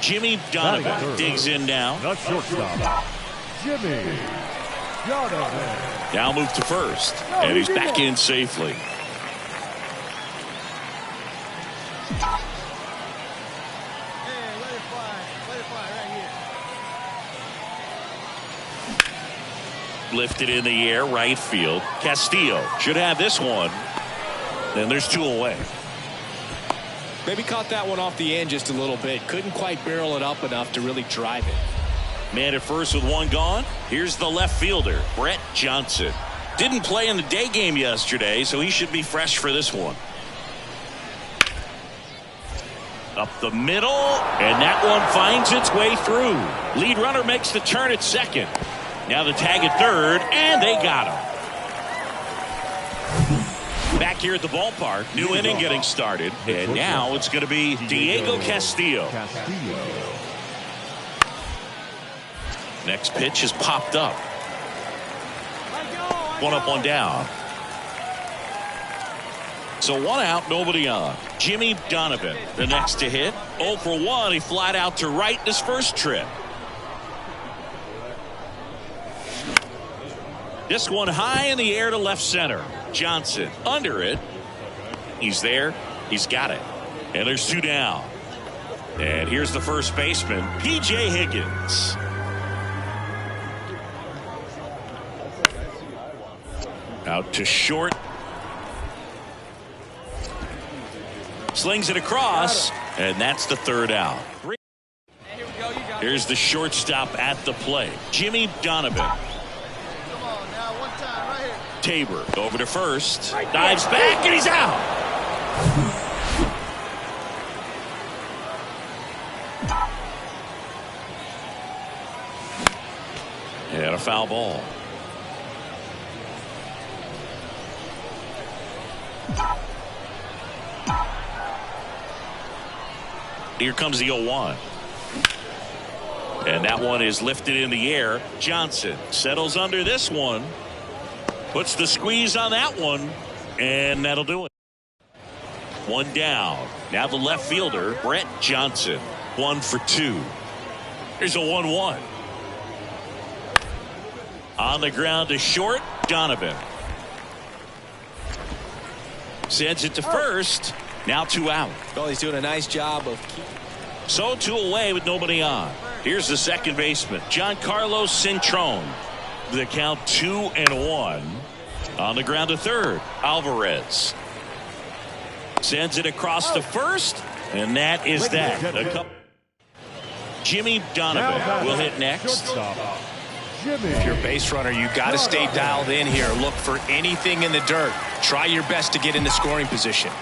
Jimmy Donovan digs in now. The shortstop, Jimmy Donovan. Now move to first, and he's back in safely. Hey, let it fly. Let it fly right here. Lifted in the air, right field. Castillo should have this one. And there's 2 away. Maybe caught that one off the end just a little bit. Couldn't quite barrel it up enough to really drive it. Man at first with 1 gone. Here's the left fielder, Brett Johnson. Didn't play in the day game yesterday, so he should be fresh for this one. Up the middle, and that one finds its way through. Lead runner makes the turn at second. Now the tag at third, and they got him. Back here at the ballpark, new inning getting started, and now it's going to be Diego Castillo. Next pitch is popped up. 1 up, 1 down. So 1 out, nobody on. Jimmy Donovan, the next to hit. 0 for 1. He flied out to right in his first trip. This one high in the air to left center. Johnson under it. He's there. He's got it. And there's 2 down. And here's the first baseman, P.J. Higgins. Out to short. Slings it across, and that's the 3rd out. Here's the shortstop at the plate, Jimmy Donovan. Come on now, 1 time right here. Tabor over to first, dives back, and he's out. And a foul ball. Here comes the 0-1. And that one is lifted in the air. Johnson settles under this one. Puts the squeeze on that one. And that'll do it. 1 down. Now the left fielder, Brett Johnson. 1 for 2. Here's a 1-1. On the ground to short, Donovan. Sends it to first. Now 2 out. Well, he's doing a nice job of keeping. So 2 away with nobody on. Here's the second baseman, Giancarlo Cintrone. The count 2-1. On the ground to third. Alvarez sends it across to first, and that is that. Jimmy Donovan will hit next. If you're a base runner, you got to stay dialed in here. Look for anything in the dirt. Try your best to get into scoring position.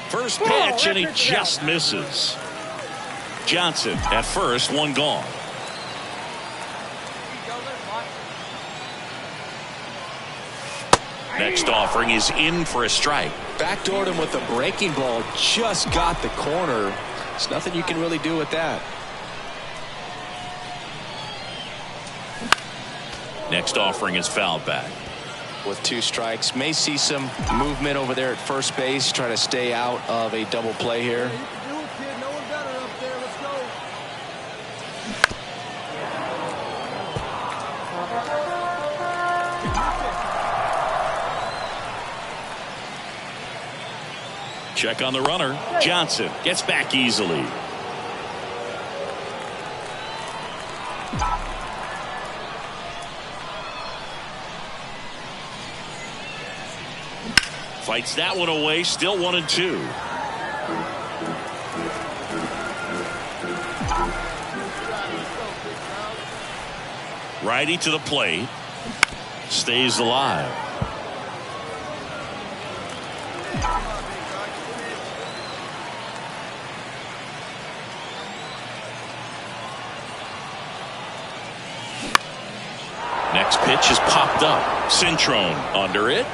First pitch, and he just misses. Johnson at first, one gone. Next offering is in for a strike. Backdoored him with a breaking ball. Just got the corner. There's nothing you can really do with that. Next offering is fouled back. With 2 strikes, may see some movement over there at first base. Try to stay out of a double play here. You can do it, kid. No one better up there. Let's go. Check on the runner. Johnson gets back easily. Fights that one away. Still 1-2. Righty to the plate. Stays alive. Next pitch is popped up. Cintrone under it.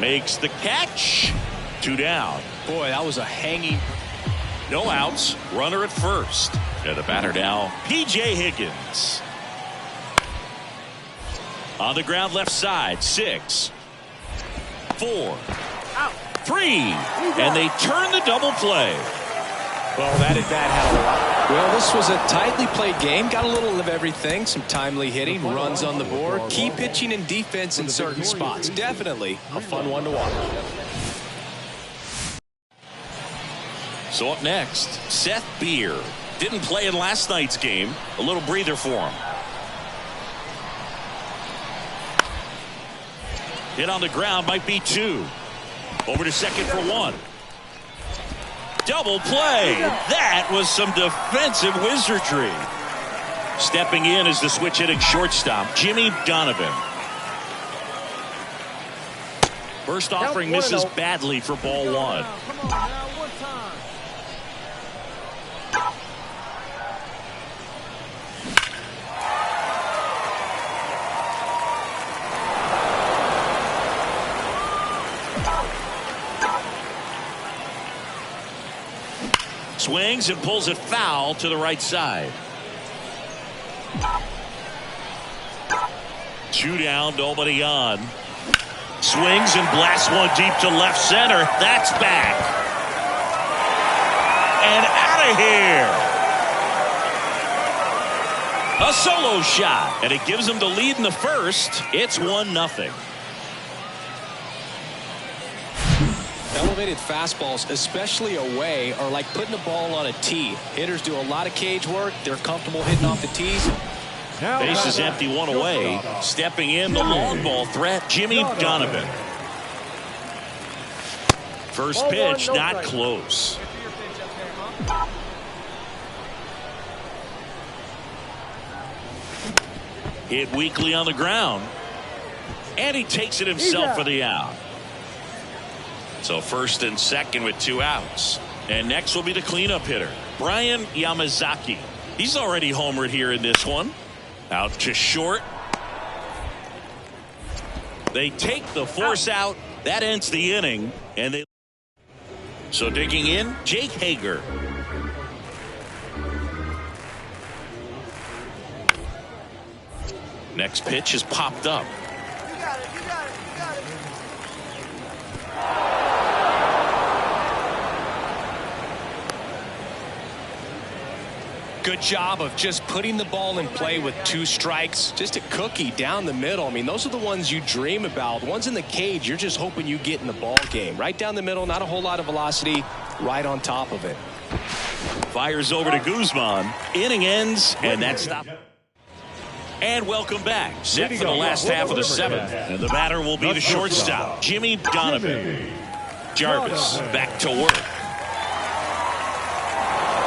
Makes the catch. 2 down. Boy, that was a hanging. No outs. Runner at first. And the batter now, P.J. Higgins. On the ground left side. 6, 4, 3. And they turn the double play. Well, that at bat had a lot. Well, this was a tightly played game. Got a little of everything. Some timely hitting, runs on the board, key pitching and defense in certain spots. Definitely a fun one to watch. So up next, Seth Beer. Didn't play in last night's game. A little breather for him. Hit on the ground, might be 2. Over to second for 1. Double play. That was some defensive wizardry. Stepping in is the switch hitting shortstop, Jimmy Donovan. First offering misses badly for ball 1. Come on now, one time. Swings and pulls it foul to the right side. 2 down, nobody on. Swings and blasts one deep to left center. That's back. And out of here. A solo shot. And it gives them the lead in the first. It's 1-0. Elevated fastballs, especially away, are like putting the ball on a tee. Hitters do a lot of cage work. They're comfortable hitting off the tees. Base is empty, 1 away. Stepping in, the long ball threat, Jimmy Donovan. First pitch, not close. Hit weakly on the ground. And he takes it himself for the out. So first and second with 2 outs. And next will be the cleanup hitter, Brian Yamazaki. He's already homered here in this one. Out to short. They take the force out. That ends the inning. So digging in, Jake Hager. Next pitch is popped up. You got it. You got it. You got it. Good job of just putting the ball in play with 2 strikes. Just a cookie down the middle. I mean, those are the ones you dream about. The ones in the cage, you're just hoping you get in the ball game. Right down the middle, not a whole lot of velocity, right on top of it. Fires over to Guzman. Inning ends, and that's stop. And welcome back. Set for the last half of the seventh. And the batter will be the shortstop, Jimmy Donovan. Jarvis back to work.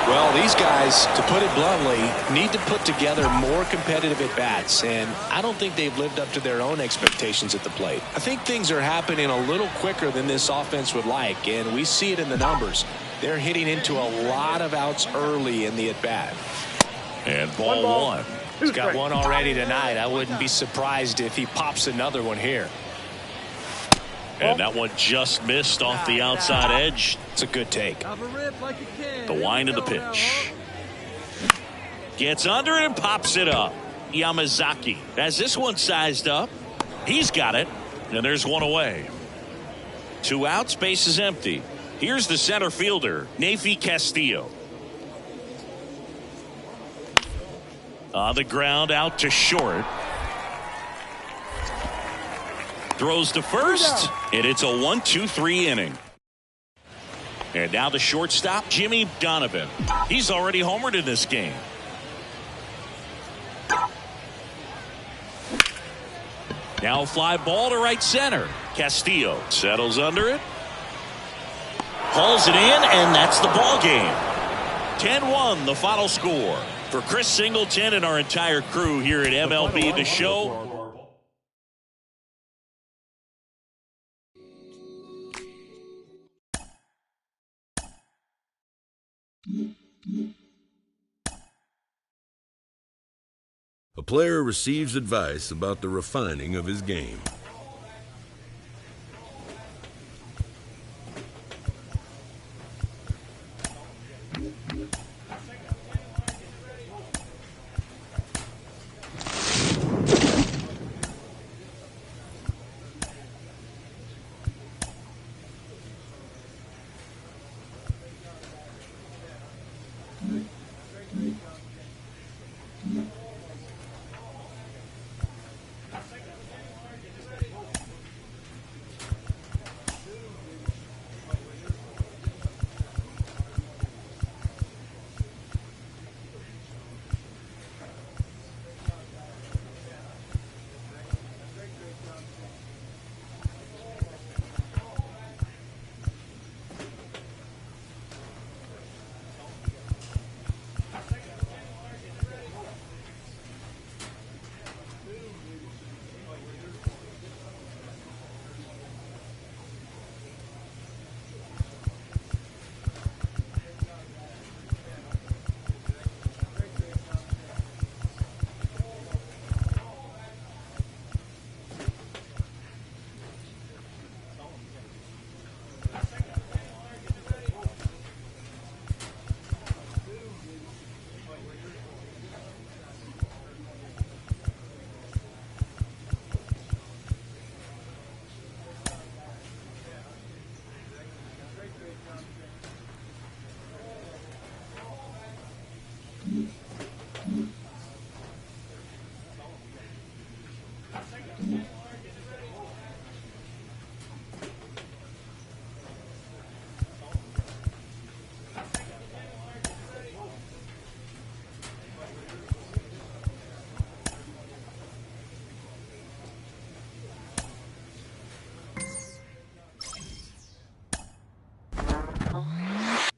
Well, these guys, to put it bluntly, need to put together more competitive at-bats, and I don't think they've lived up to their own expectations at the plate. I think things are happening a little quicker than this offense would like, and we see it in the numbers. They're hitting into a lot of outs early in the at-bat. And ball one. He's got one already tonight. I wouldn't be surprised if he pops another one here. And that one just missed off the outside edge. It's a good take. The wind of the pitch. Gets under it and pops it up. Yamazaki has this one sized up. He's got it. And there's one away. 2 outs, base is empty. Here's the center fielder, Nafi Castillo. On the ground, out to short. Throws to first, and it's a 1-2-3 inning. And now the shortstop, Jimmy Donovan. He's already homered in this game. Now a fly ball to right center. Castillo settles under it. Hauls it in, and that's the ball game. 10-1, the final score. For Chris Singleton and our entire crew here at MLB The Show. A player receives advice about the refining of his game.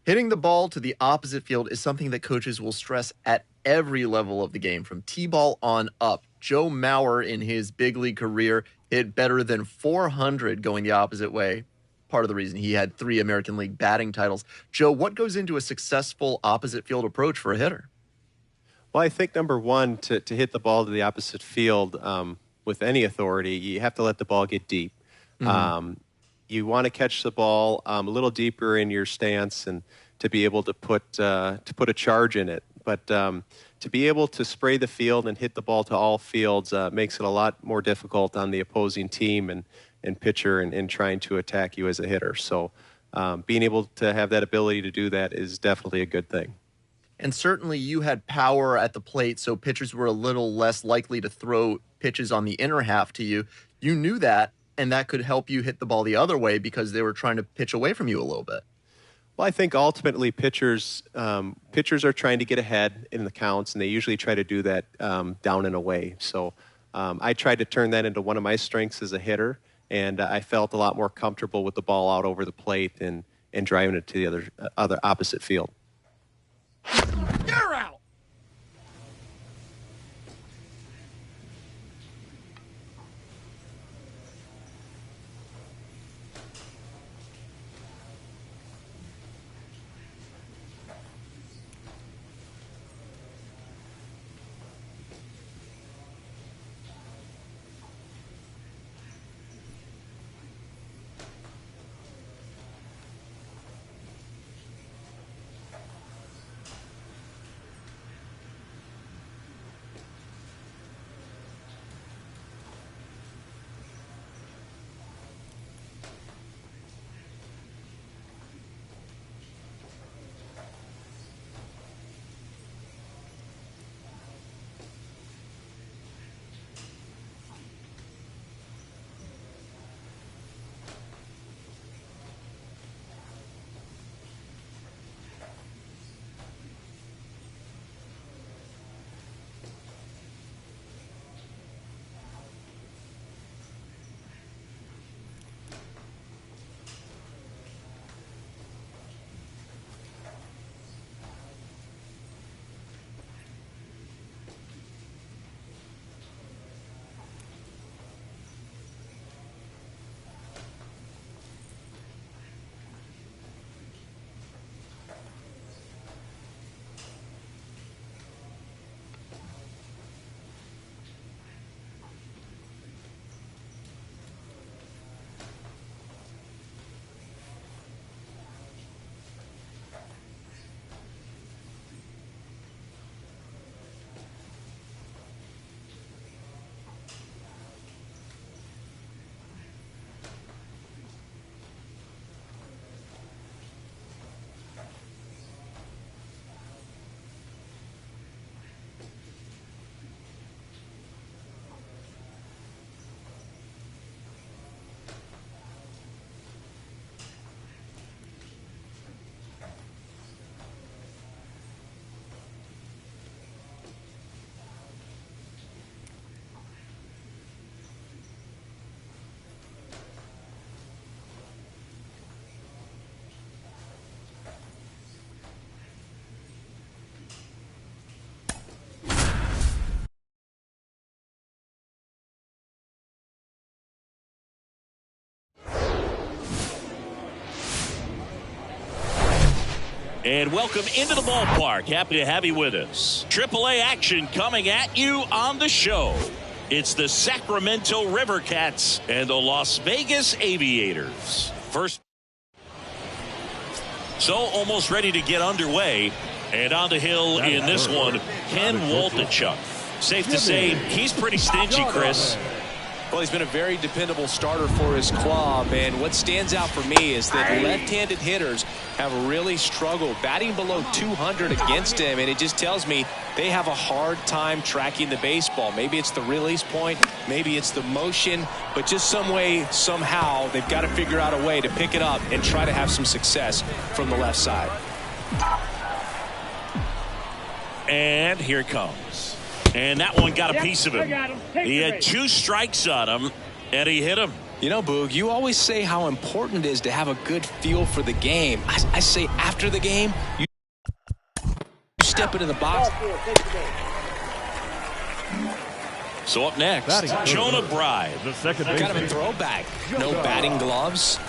Hitting the ball to the opposite field is something that coaches will stress at every level of the game, from T-ball on up. Joe Mauer, in his big league career, hit better than 400 going the opposite way. Part of the reason he had 3 American League batting titles. Joe, what goes into a successful opposite field approach for a hitter? Well, I think number one, to hit the ball to the opposite field with any authority, you have to let the ball get deep. Mm-hmm. You want to catch the ball a little deeper in your stance and to be able to put a charge in it. But to be able to spray the field and hit the ball to all fields makes it a lot more difficult on the opposing team and pitcher and trying to attack you as a hitter. So being able to have that ability to do that is definitely a good thing. And certainly you had power at the plate, so pitchers were a little less likely to throw pitches on the inner half to you. You knew that, and that could help you hit the ball the other way because they were trying to pitch away from you a little bit. Well, I think ultimately pitchers are trying to get ahead in the counts, and they usually try to do that down and away. So I tried to turn that into one of my strengths as a hitter, and I felt a lot more comfortable with the ball out over the plate and driving it to the other opposite field. You're out. And welcome into the ballpark. Happy to have you with us. AAA action coming at you on the show. It's the Sacramento Rivercats and the Las Vegas Aviators. First. So almost ready to get underway. And on the hill in this one, Ken Waldichuk. Safe to say he's pretty stingy, Chris. Well, he's been a very dependable starter for his club, and what stands out for me is that left-handed hitters have really struggled batting below 200 against him, and it just tells me they have a hard time tracking the baseball. Maybe it's the release point, maybe it's the motion, but just some way, somehow, they've got to figure out a way to pick it up and try to have some success from the left side. And here it comes. And that one got a piece of him. He had 2 strikes on him, and he hit him. You know, Boog, you always say how important it is to have a good feel for the game. I say after the game, you step into the box. So up next, Jonah Bride. The second Kind of a baseman. throwback. No batting gloves.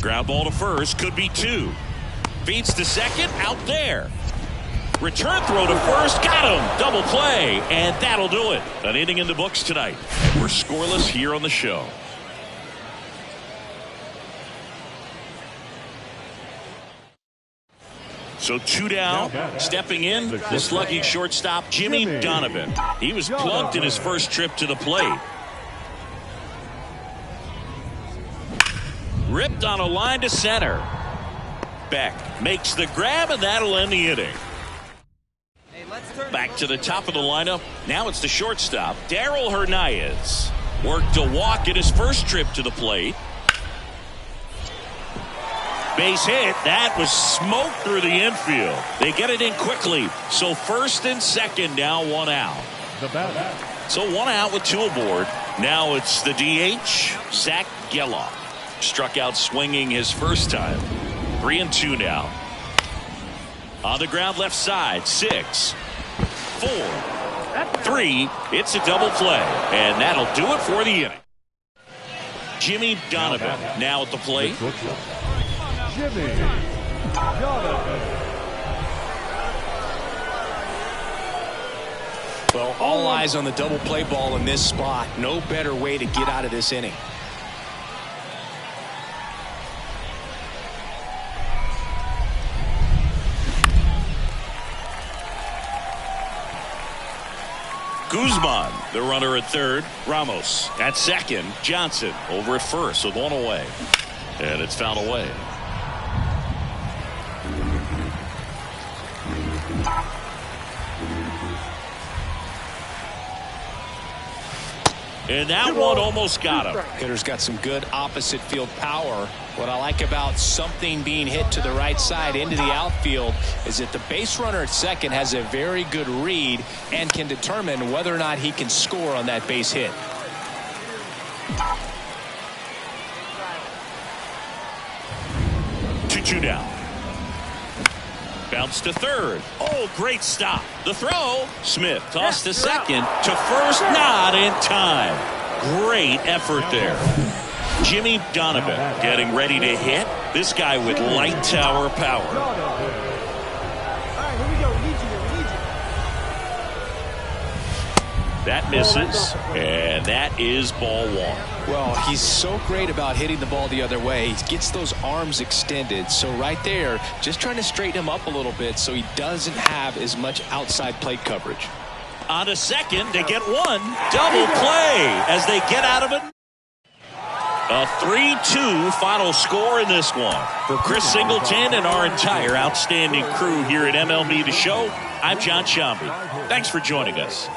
Ground ball to first, could be 2. Feeds to second, out there. Return throw to first, got him. Double play, and that'll do it. An inning in the books tonight. We're scoreless here on the show. So 2 down, stepping in, the slugging shortstop, Jimmy Donovan. He was plugged in his first trip to the plate. Ripped on a line to center. Beck makes the grab, and that'll end the inning. Back to the top of the lineup. Now it's the shortstop, Darryl Hernandez. Worked to walk at his first trip to the plate. Base hit. That was smoke through the infield. They get it in quickly. So first and second, now one out. So one out with two aboard. Now it's the DH, Zach Geloff. Struck out swinging his first time. 3-2 now. On the ground left side. 6, 4, 3. It's a double play. And that'll do it for the inning. Jimmy Donovan now at the plate. Jimmy Donovan. Well, all eyes on the double play ball in this spot. No better way to get out of this inning. Guzman, the runner at third. Ramos at second. Johnson over at first with one away. And it's fouled away. And that one almost got him. Hitter's got some good opposite field power. What I like about something being hit to the right side into the outfield is that the base runner at second has a very good read and can determine whether or not he can score on that base hit. Two down. Bounce to third. Oh, great stop. The throw. Smith tossed to second. To first, not in time. Great effort there. Jimmy Donovan getting ready to hit. This guy with light tower power. All right, here we go. We need you here. We need you. That misses. And that is ball one. Well, he's so great about hitting the ball the other way. He gets those arms extended. So right there, just trying to straighten him up a little bit so he doesn't have as much outside plate coverage. On to second, they get one. Double play as they get out of it. A 3-2 final score in this one. For Chris Singleton and our entire outstanding crew here at MLB The Show, I'm John Shambi. Thanks for joining us.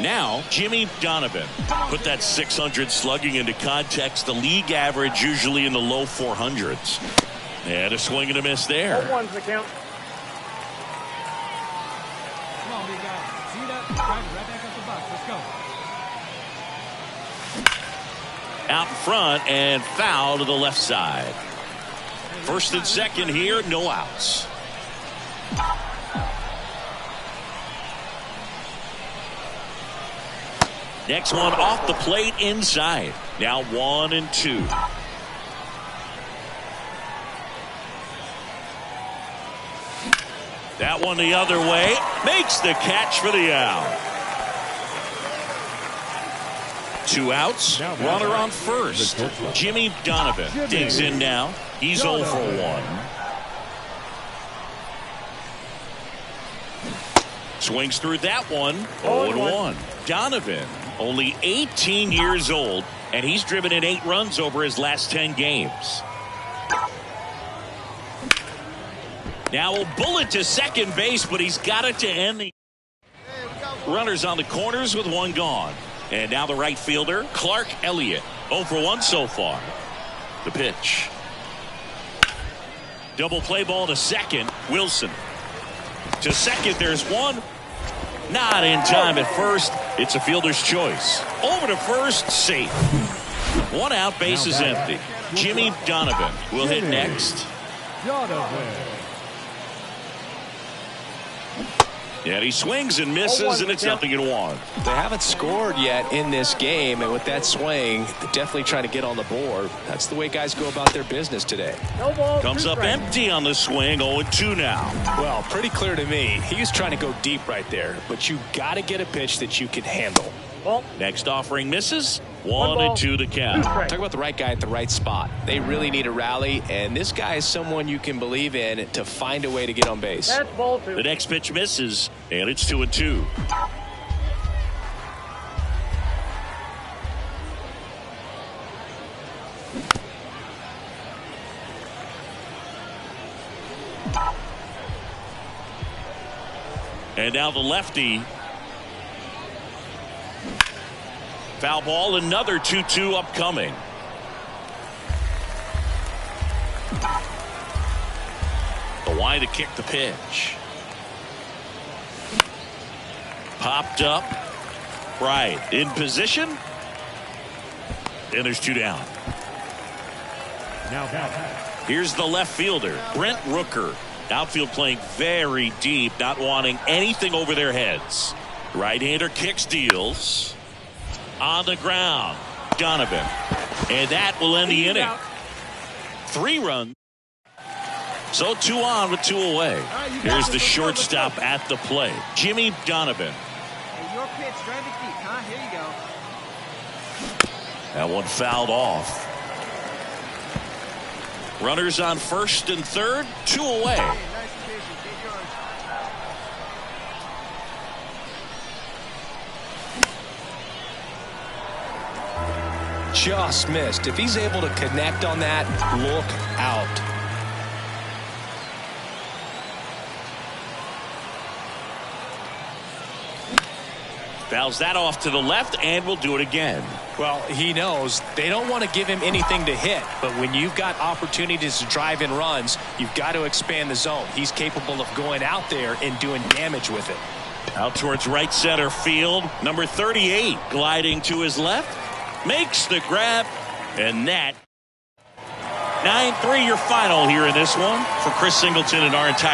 Now, Jimmy Donovan. Put that 600 slugging into context. The league average usually in the low 400s. And a swing and a miss there. One's the count. Come on, big guy. See that? Right back up the box. Let's go. Out front and foul to the left side. First and second here, no outs. Next one off the plate inside. Now 1-2. That one the other way. Makes the catch for the out. 2 outs. Runner on first. Jimmy Donovan digs in now. He's 0 for 1. Swings through that one. 0-1. Donovan, only 18 years old, and he's driven in 8 runs over his last 10 games. Now a bullet to second base, but he's got it to end the runners on the corners with 1 gone. And now the right fielder, Clark Elliott, 0 for 1 so far. The pitch. Double play ball to second. Wilson. To second, there's one. Not in time at first. It's a fielder's choice. Over to first, safe. 1 out, base is empty. Jimmy Donovan will hit next. Yeah, he swings and misses, and it's nothing in 1. They haven't scored yet in this game, and with that swing, they're definitely trying to get on the board. That's the way guys go about their business today. No ball. Comes up empty on the swing, 0-2 now. Well, pretty clear to me. He was trying to go deep right there, but you got to get a pitch that you can handle. Ball. Next offering misses. 1-2 the count. Talk about the right guy at the right spot. They really need a rally, and this guy is someone you can believe in to find a way to get on base. That's ball 2. The next pitch misses, and it's 2-2. And now the lefty. Foul ball, another 2-2 upcoming. The wide to kick the pitch. Popped up. Right. In position. And there's 2 down. Now back. Here's the left fielder, Brent Rooker. Outfield playing very deep, not wanting anything over their heads. Right-hander kicks, deals. On the ground, Donovan. And that will end the inning. 3 runs. So 2 on with 2 away. Here's the shortstop at the plate, Jimmy Donovan. Hey, your pitch, drive it deep, huh? Here you go. That one fouled off. Runners on first and third, 2 away. Hey, nice decision. Get yours. Just missed. If he's able to connect on that, look out. Fouls that off to the left, and will do it again. Well, he knows they don't want to give him anything to hit, but when you've got opportunities to drive in runs, you've got to expand the zone. He's capable of going out there and doing damage with it. Out towards right center field, number 38 gliding to his left, makes the grab, and that 9-3 your final here in this one. For Chris Singleton and our entire